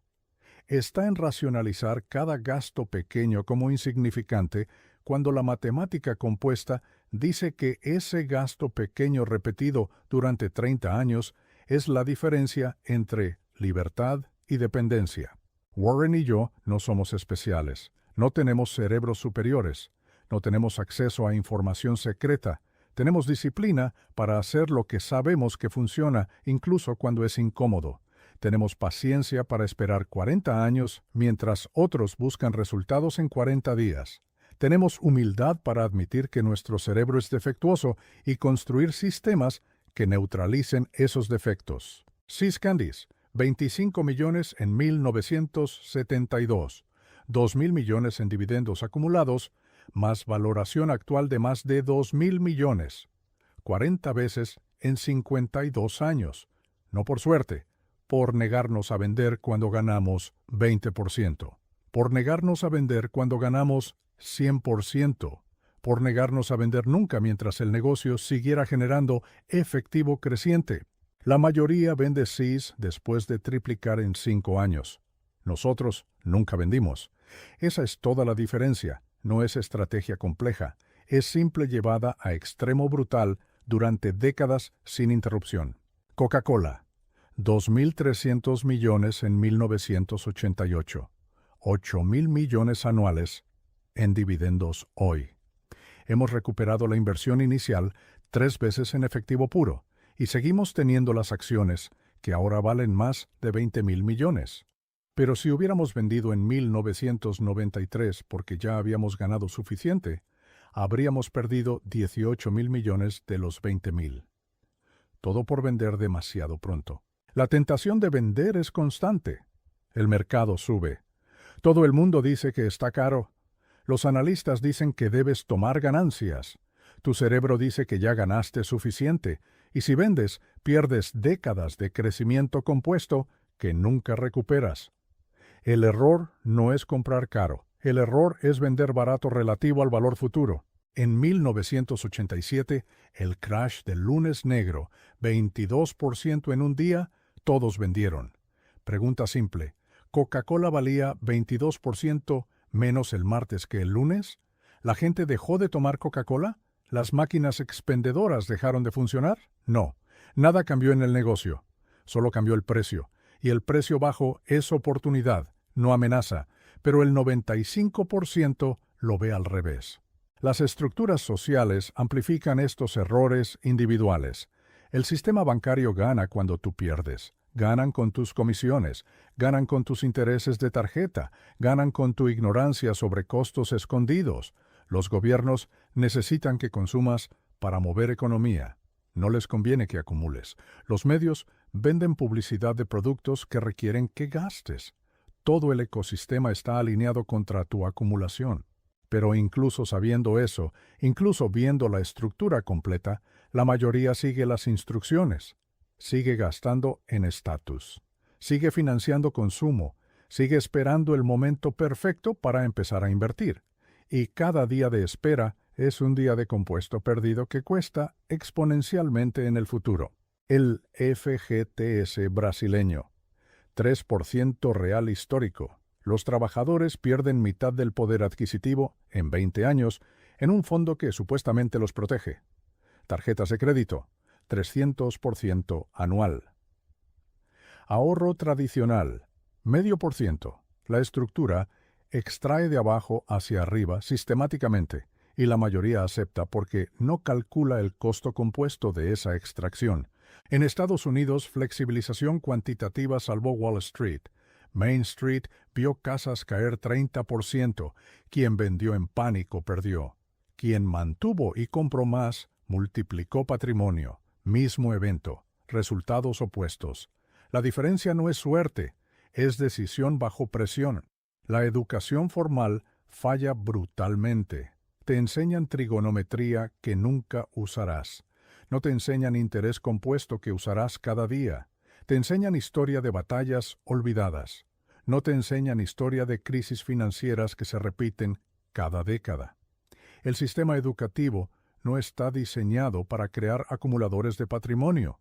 Está en racionalizar cada gasto pequeño como insignificante cuando la matemática compuesta dice que ese gasto pequeño repetido durante 30 años es la diferencia entre libertad y dependencia. Warren y yo no somos especiales, no tenemos cerebros superiores, no tenemos acceso a información secreta, tenemos disciplina para hacer lo que sabemos que funciona incluso cuando es incómodo. Tenemos paciencia para esperar 40 años mientras otros buscan resultados en 40 días. Tenemos humildad para admitir que nuestro cerebro es defectuoso y construir sistemas que neutralicen esos defectos. Seas Candies, 25 millones en 1972, 2.000 millones en dividendos acumulados, más valoración actual de más de 2.000 millones. 40 veces en 52 años. No por suerte, por negarnos a vender cuando ganamos 20%, por negarnos a vender cuando ganamos 100%, por negarnos a vender nunca mientras el negocio siguiera generando efectivo creciente. La mayoría vende Seas después de triplicar en 5 años. Nosotros nunca vendimos. Esa es toda la diferencia. No es estrategia compleja. Es simple llevada a extremo brutal durante décadas sin interrupción. Coca-Cola. 2.300 millones en 1988, 8.000 millones anuales en dividendos hoy. Hemos recuperado la inversión inicial 3 veces en efectivo puro y seguimos teniendo las acciones que ahora valen más de 20.000 millones. Pero si hubiéramos vendido en 1993 porque ya habíamos ganado suficiente, habríamos perdido 18.000 millones de los 20.000. Todo por vender demasiado pronto. La tentación de vender es constante. El mercado sube. Todo el mundo dice que está caro. Los analistas dicen que debes tomar ganancias. Tu cerebro dice que ya ganaste suficiente, y si vendes, pierdes décadas de crecimiento compuesto que nunca recuperas. El error no es comprar caro. El error es vender barato relativo al valor futuro. En 1987, el crash del lunes negro, 22% en un día, todos vendieron. Pregunta simple, ¿Coca-Cola valía 22% menos el martes que el lunes? ¿La gente dejó de tomar Coca-Cola? ¿Las máquinas expendedoras dejaron de funcionar? No, nada cambió en el negocio. Solo cambió el precio. Y el precio bajo es oportunidad, no amenaza. pero el 95% lo ve al revés. Las estructuras sociales amplifican estos errores individuales. El sistema bancario gana cuando tú pierdes. Ganan con tus comisiones, ganan con tus intereses de tarjeta, ganan con tu ignorancia sobre costos escondidos. Los gobiernos necesitan que consumas para mover economía. No les conviene que acumules. Los medios venden publicidad de productos que requieren que gastes. Todo el ecosistema está alineado contra tu acumulación. Pero incluso sabiendo eso, incluso viendo la estructura completa, la mayoría sigue las instrucciones. Sigue gastando en estatus. Sigue financiando consumo. Sigue esperando el momento perfecto para empezar a invertir. Y cada día de espera es un día de compuesto perdido que cuesta exponencialmente en el futuro. El FGTS brasileño. 3% real histórico. Los trabajadores pierden mitad del poder adquisitivo en 20 años en un fondo que supuestamente los protege. Tarjetas de crédito, 300% anual. Ahorro tradicional, 0,5%. La estructura extrae de abajo hacia arriba sistemáticamente y la mayoría acepta porque no calcula el costo compuesto de esa extracción. En Estados Unidos, flexibilización cuantitativa salvó Wall Street. Main Street vio casas caer 30%. Quien vendió en pánico perdió. Quien mantuvo y compró más, multiplicó patrimonio. Mismo evento. Resultados opuestos. La diferencia no es suerte, es decisión bajo presión. La educación formal falla brutalmente. Te enseñan trigonometría que nunca usarás. No te enseñan interés compuesto que usarás cada día. Te enseñan historia de batallas olvidadas. No te enseñan historia de crisis financieras que se repiten cada década. El sistema educativo no está diseñado para crear acumuladores de patrimonio.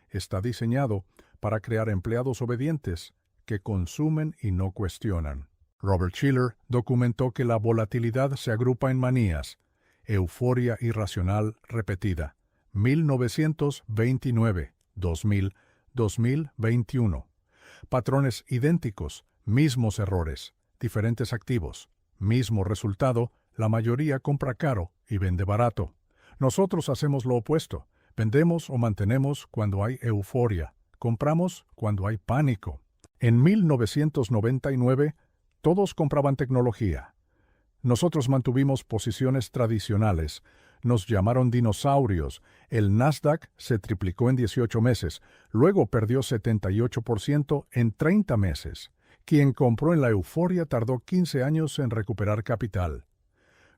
Está diseñado para crear empleados obedientes que consumen y no cuestionan. Robert Shiller documentó que la volatilidad se agrupa en manías, euforia irracional repetida, 1929, 2000, 2021. Patrones idénticos, mismos errores, diferentes activos, mismo resultado, la mayoría compra caro y vende barato. Nosotros hacemos lo opuesto, vendemos o mantenemos cuando hay euforia, compramos cuando hay pánico. En 1999, todos compraban tecnología. Nosotros mantuvimos posiciones tradicionales. Nos llamaron dinosaurios. El Nasdaq se triplicó en 18 meses. Luego perdió 78% en 30 meses. Quien compró en la euforia tardó 15 años en recuperar capital.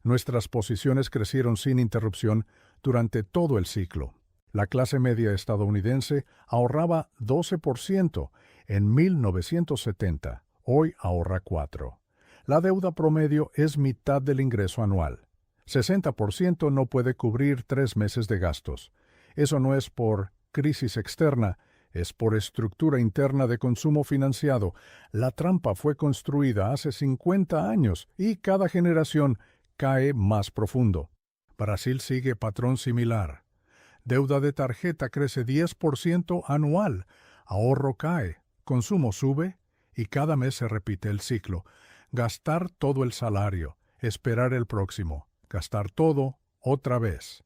Nuestras posiciones crecieron sin interrupción durante todo el ciclo. La clase media estadounidense ahorraba 12% en 1970. Hoy ahorra 4%. La deuda promedio es mitad del ingreso anual. 60% no puede cubrir 3 meses de gastos. Eso no es por crisis externa, es por estructura interna de consumo financiado. La trampa fue construida hace 50 años y cada generación cae más profundo. Brasil sigue patrón similar. Deuda de tarjeta crece 10% anual. Ahorro cae, consumo sube y cada mes se repite el ciclo. Gastar todo el salario, esperar el próximo, gastar todo otra vez.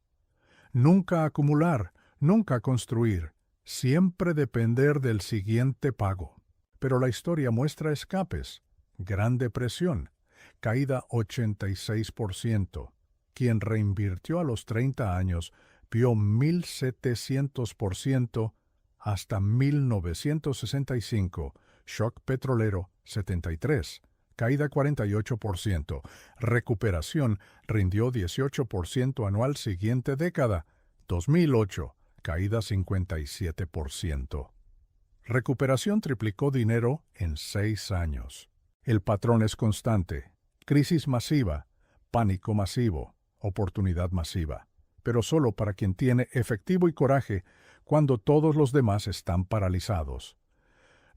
Nunca acumular, nunca construir, siempre depender del siguiente pago. Pero la historia muestra escapes. Gran Depresión, caída 86%. Quien reinvirtió a los 30 años vio 1.700% hasta 1965. Shock petrolero 73%. Caída 48%. Recuperación rindió 18% anual siguiente década. 2008, caída 57%. Recuperación triplicó dinero en 6 años. El patrón es constante. Crisis masiva, pánico masivo, oportunidad masiva. Pero solo para quien tiene efectivo y coraje cuando todos los demás están paralizados.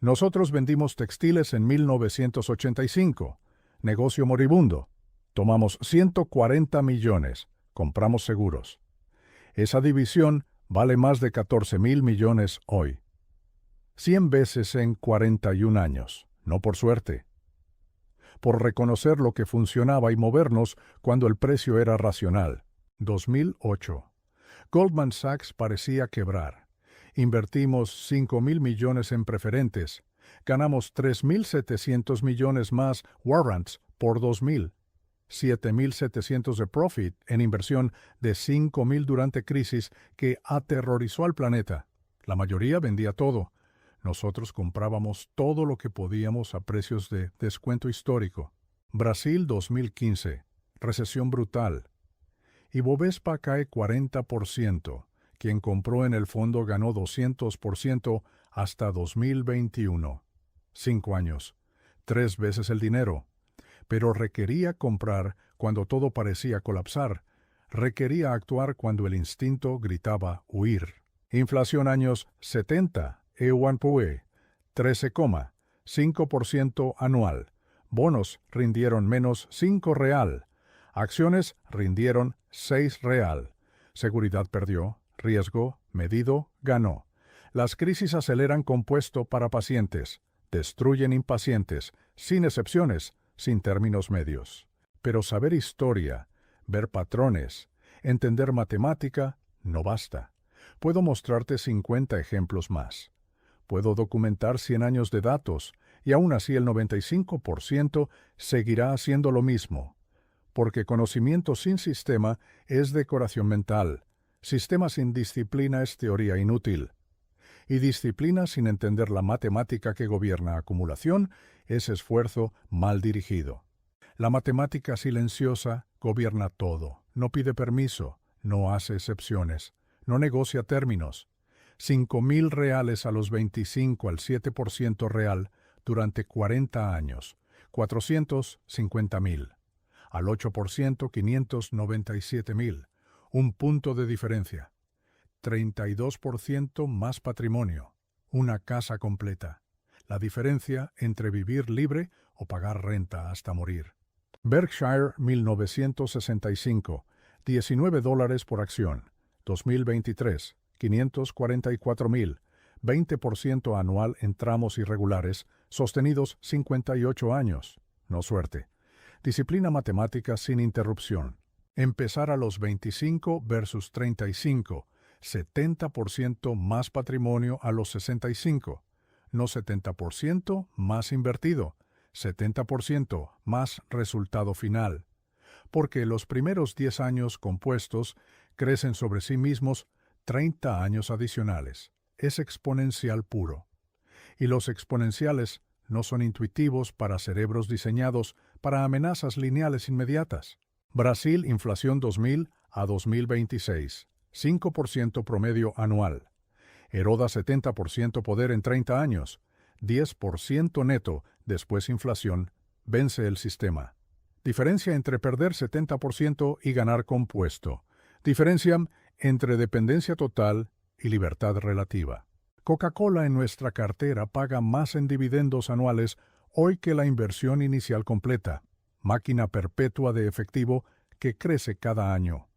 Nosotros vendimos textiles en 1985. Negocio moribundo. Tomamos 140 millones. Compramos seguros. Esa división vale más de 14,000 millones hoy. 100 veces en 41 años. No por suerte. por reconocer lo que funcionaba y movernos cuando el precio era racional. 2008. Goldman Sachs parecía quebrar. Invertimos 5.000 millones en preferentes. Ganamos 3.700 millones más warrants por 2.000. 7.700 de profit en inversión de 5.000 durante crisis que aterrorizó al planeta. La mayoría vendía todo. Nosotros comprábamos todo lo que podíamos a precios de descuento histórico. Brasil 2015. Recesión brutal. Ibovespa cae 40%. Quien compró en el fondo ganó 200% hasta 2021. 5 años. 3 veces el dinero. Pero requería comprar cuando todo parecía colapsar. Requería actuar cuando el instinto gritaba huir. Inflación años 70. E1PUE, 13,5% anual. Bonos rindieron menos 5 real. Acciones rindieron 6 real. Seguridad perdió. Riesgo, medido, ganó. Las crisis aceleran compuesto para pacientes. Destruyen impacientes, sin excepciones, sin términos medios. Pero saber historia, ver patrones, entender matemática, no basta. Puedo mostrarte 50 ejemplos más. Puedo documentar 100 años de datos, y aún así el 95% seguirá haciendo lo mismo. Porque conocimiento sin sistema es decoración mental. Sistema sin disciplina es teoría inútil. Y disciplina sin entender la matemática que gobierna acumulación es esfuerzo mal dirigido. La matemática silenciosa gobierna todo. No pide permiso, no hace excepciones, no negocia términos. 5.000 reales a los 25 al 7% real durante 40 años. 450.000. Al 8%, 597.000. Un punto de diferencia. 32% más patrimonio. Una casa completa. La diferencia entre vivir libre o pagar renta hasta morir. Berkshire 1965. $19 por acción. 2023. 544.000. 20% anual en tramos irregulares, sostenidos 58 años. No suerte. Disciplina matemática sin interrupción. Empezar a los 25 versus 35. 70% más patrimonio a los 65. No 70% más invertido. 70% más resultado final. Porque los primeros 10 años compuestos crecen sobre sí mismos 30 años adicionales. Es exponencial puro. Y los exponenciales no son intuitivos para cerebros diseñados para amenazas lineales inmediatas. Brasil, inflación 2000 a 2026. 5% promedio anual. Eroda 70% poder en 30 años. 10% neto, después inflación. Vence el sistema. Diferencia entre perder 70% y ganar compuesto. Diferencia entre dependencia total y libertad relativa. Coca-Cola en nuestra cartera paga más en dividendos anuales hoy que la inversión inicial completa. Máquina perpetua de efectivo que crece cada año.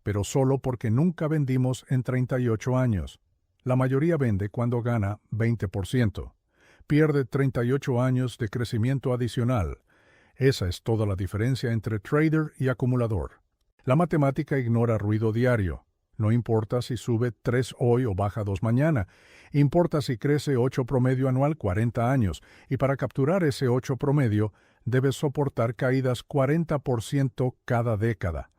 Pero solo porque nunca vendimos en 38 años. La mayoría vende cuando gana 20%. Pierde 38 años de crecimiento adicional. Esa es toda la diferencia entre trader y acumulador. La matemática ignora ruido diario. No importa si sube 3 hoy o baja 2 mañana. Importa si crece 8 promedio anual 40 años. Y para capturar ese 8 promedio, debes soportar caídas 40% cada década.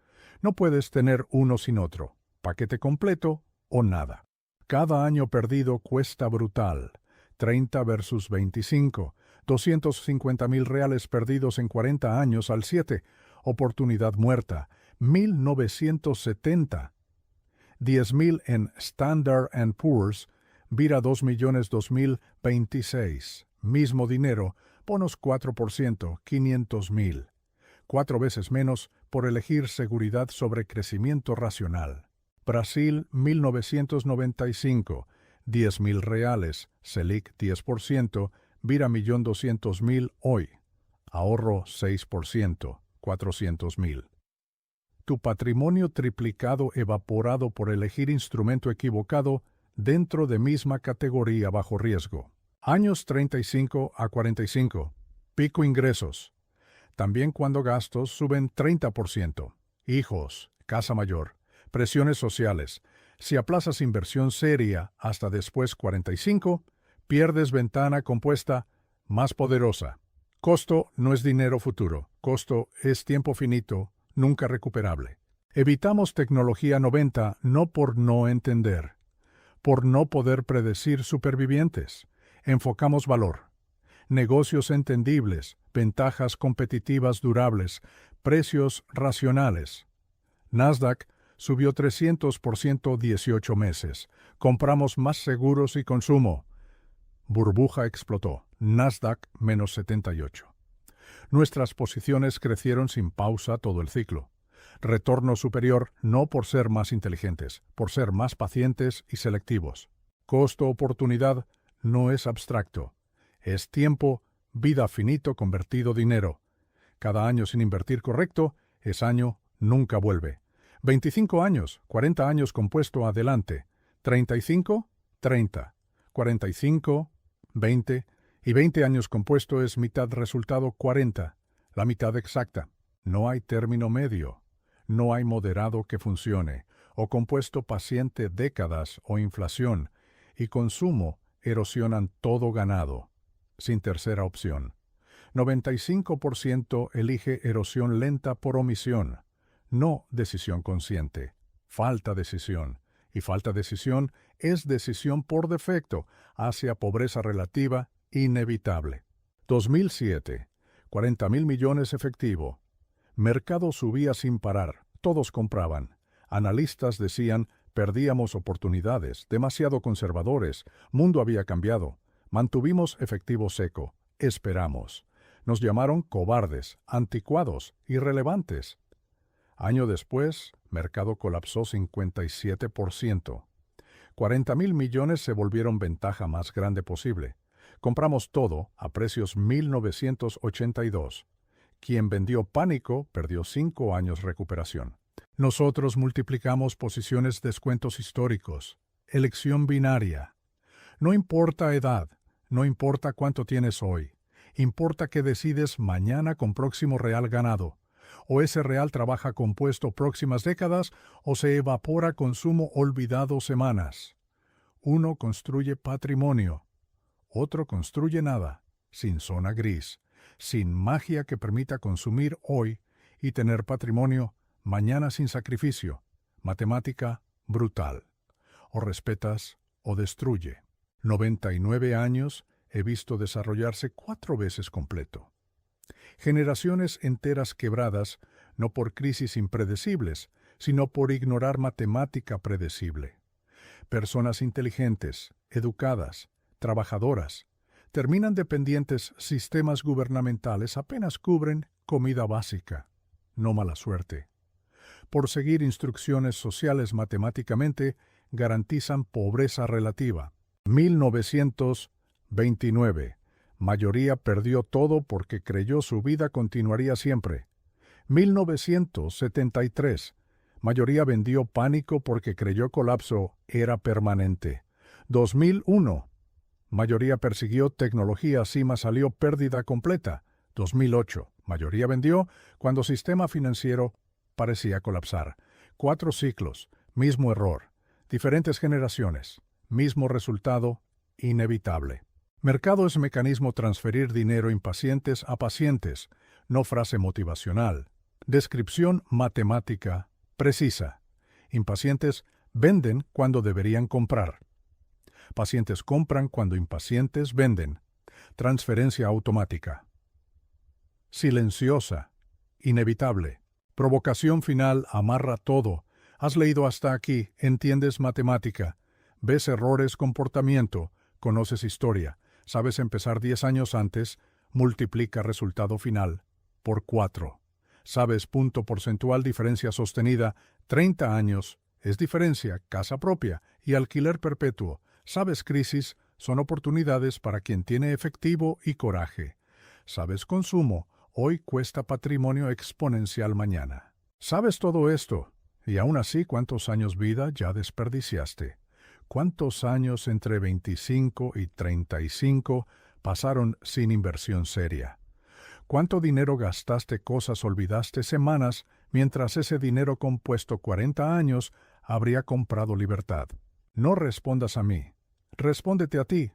No puedes tener uno sin otro. Paquete completo o nada. Cada año perdido cuesta brutal. 30 versus 25. 250.000 reales perdidos en 40 años al 7. Oportunidad muerta. 1970. 10.000 en Standard & Poor's. Vira 2 millones 2026. Mismo dinero. Bonos 4%. 500.000. 4 veces menos por elegir seguridad sobre crecimiento racional. Brasil 1995. 10.000 reales. Selic 10%. Vira 1.200.000 hoy. Ahorro 6%. 400.000. Tu patrimonio triplicado evaporado por elegir instrumento equivocado dentro de misma categoría bajo riesgo. Años 35 a 45. Pico ingresos. también cuando gastos suben 30%. Hijos, casa mayor, presiones sociales. Si aplazas inversión seria hasta después 45, pierdes ventana compuesta más poderosa. Costo no es dinero futuro, costo es tiempo finito, nunca recuperable. Evitamos tecnología 90 no por no entender, por no poder predecir supervivientes. Enfocamos valor. Negocios entendibles, ventajas competitivas durables, precios racionales. Nasdaq subió 300% 18 meses. Compramos más seguros y consumo. Burbuja explotó. Nasdaq menos 78. Nuestras posiciones crecieron sin pausa todo el ciclo. Retorno superior no por ser más inteligentes, por ser más pacientes y selectivos. Costo-oportunidad no es abstracto. Es tiempo, vida finito convertido dinero. Cada año sin invertir correcto, es año, nunca vuelve. 25 años, 40 años compuesto adelante. 35, 30. 45, 20. Y 20 años compuesto es mitad resultado 40. La mitad exacta. No hay término medio. No hay moderado que funcione. O compuesto paciente décadas o inflación. Y consumo erosionan todo ganado. Sin tercera opción. 95% elige erosión lenta por omisión, no decisión consciente. Falta decisión. Y falta decisión es decisión por defecto hacia pobreza relativa inevitable. 2007. 40,000 millones efectivo. Mercado subía sin parar. Todos compraban. Analistas decían, perdíamos oportunidades, demasiado conservadores, mundo había cambiado. Mantuvimos efectivo seco. Esperamos. Nos llamaron cobardes, anticuados, irrelevantes. Año después, mercado colapsó 57%. 40,000 millones se volvieron ventaja más grande posible. Compramos todo a precios 1982. Quien vendió pánico perdió 5 años recuperación. Nosotros multiplicamos posiciones descuentos históricos. Elección binaria. No importa edad. No importa cuánto tienes hoy, importa que decides mañana con próximo real ganado, o ese real trabaja compuesto próximas décadas o se evapora consumo olvidado semanas. Uno construye patrimonio, otro construye nada, sin zona gris, sin magia que permita consumir hoy y tener patrimonio mañana sin sacrificio, matemática brutal. O respetas o destruye. 99 años he visto desarrollarse 4 veces completo. Generaciones enteras quebradas, no por crisis impredecibles, sino por ignorar matemática predecible. Personas inteligentes, educadas, trabajadoras, terminan dependientes sistemas gubernamentales apenas cubren comida básica, no mala suerte. Por seguir instrucciones sociales matemáticamente, garantizan pobreza relativa. 1929. Mayoría perdió todo porque creyó su vida continuaría siempre. 1973. Mayoría vendió pánico porque creyó colapso era permanente. 2001. Mayoría persiguió tecnología, cima salió pérdida completa. 2008. Mayoría vendió cuando sistema financiero parecía colapsar. 4 ciclos, mismo error. Diferentes generaciones. Mismo resultado, inevitable. Mercado es mecanismo transferir dinero impacientes a pacientes, no frase motivacional. Descripción matemática precisa. Impacientes venden cuando deberían comprar. Pacientes compran cuando impacientes venden. Transferencia automática. Silenciosa, inevitable. Provocación final amarra todo. Has leído hasta aquí, entiendes matemática. Ves errores, comportamiento, conoces historia, sabes empezar 10 años antes, multiplica resultado final por 4. Sabes punto porcentual diferencia sostenida, 30 años, es diferencia, casa propia y alquiler perpetuo. Sabes crisis, son oportunidades para quien tiene efectivo y coraje. Sabes consumo, hoy cuesta patrimonio exponencial mañana. Sabes todo esto, y aún así, ¿cuántos años vida ya desperdiciaste? ¿Cuántos años entre 25 y 35 pasaron sin inversión seria? ¿Cuánto dinero gastaste cosas olvidaste semanas mientras ese dinero compuesto 40 años habría comprado libertad? No respondas a mí. Respóndete a ti.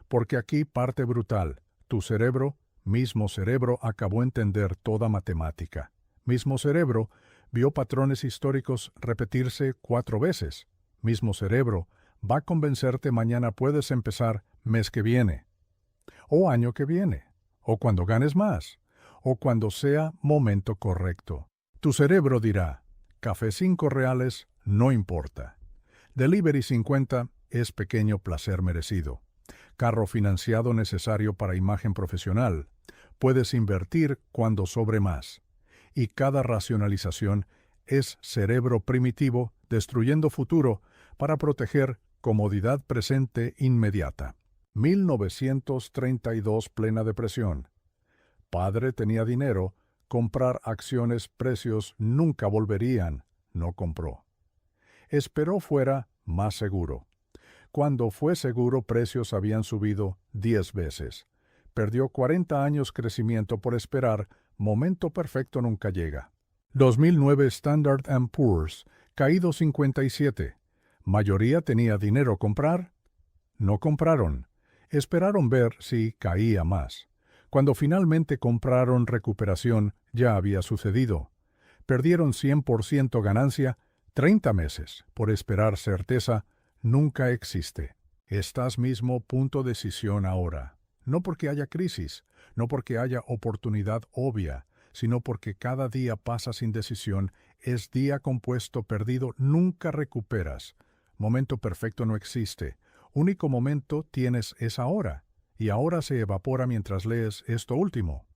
Porque aquí parte brutal. Tu cerebro, mismo cerebro, acabó entender toda matemática. Mismo cerebro, vio patrones históricos repetirse 4 veces. Mismo cerebro, va a convencerte mañana puedes empezar mes que viene. O año que viene. O cuando ganes más. O cuando sea momento correcto. Tu cerebro dirá, café 5 reales, no importa. Delivery 50 es pequeño placer merecido. Carro financiado necesario para imagen profesional. Puedes invertir cuando sobre más. Y cada racionalización es cerebro primitivo destruyendo futuro para proteger comodidad presente inmediata. 1932 plena depresión. Padre tenía dinero, comprar acciones precios nunca volverían, no compró. Esperó fuera más seguro. Cuando fue seguro precios habían subido 10 veces. Perdió 40 años crecimiento por esperar, momento perfecto nunca llega. 2009 Standard & Poor's, caído 57. ¿Mayoría tenía dinero comprar? No compraron. Esperaron ver si caía más. Cuando finalmente compraron recuperación, ya había sucedido. Perdieron 100% ganancia, 30 meses. Por esperar certeza, nunca existe. Estás mismo punto de decisión ahora. No porque haya crisis, no porque haya oportunidad obvia, sino porque cada día pasa sin decisión, es día compuesto perdido, nunca recuperas. Momento perfecto no existe. Único momento tienes es ahora, y ahora se evapora mientras lees esto último.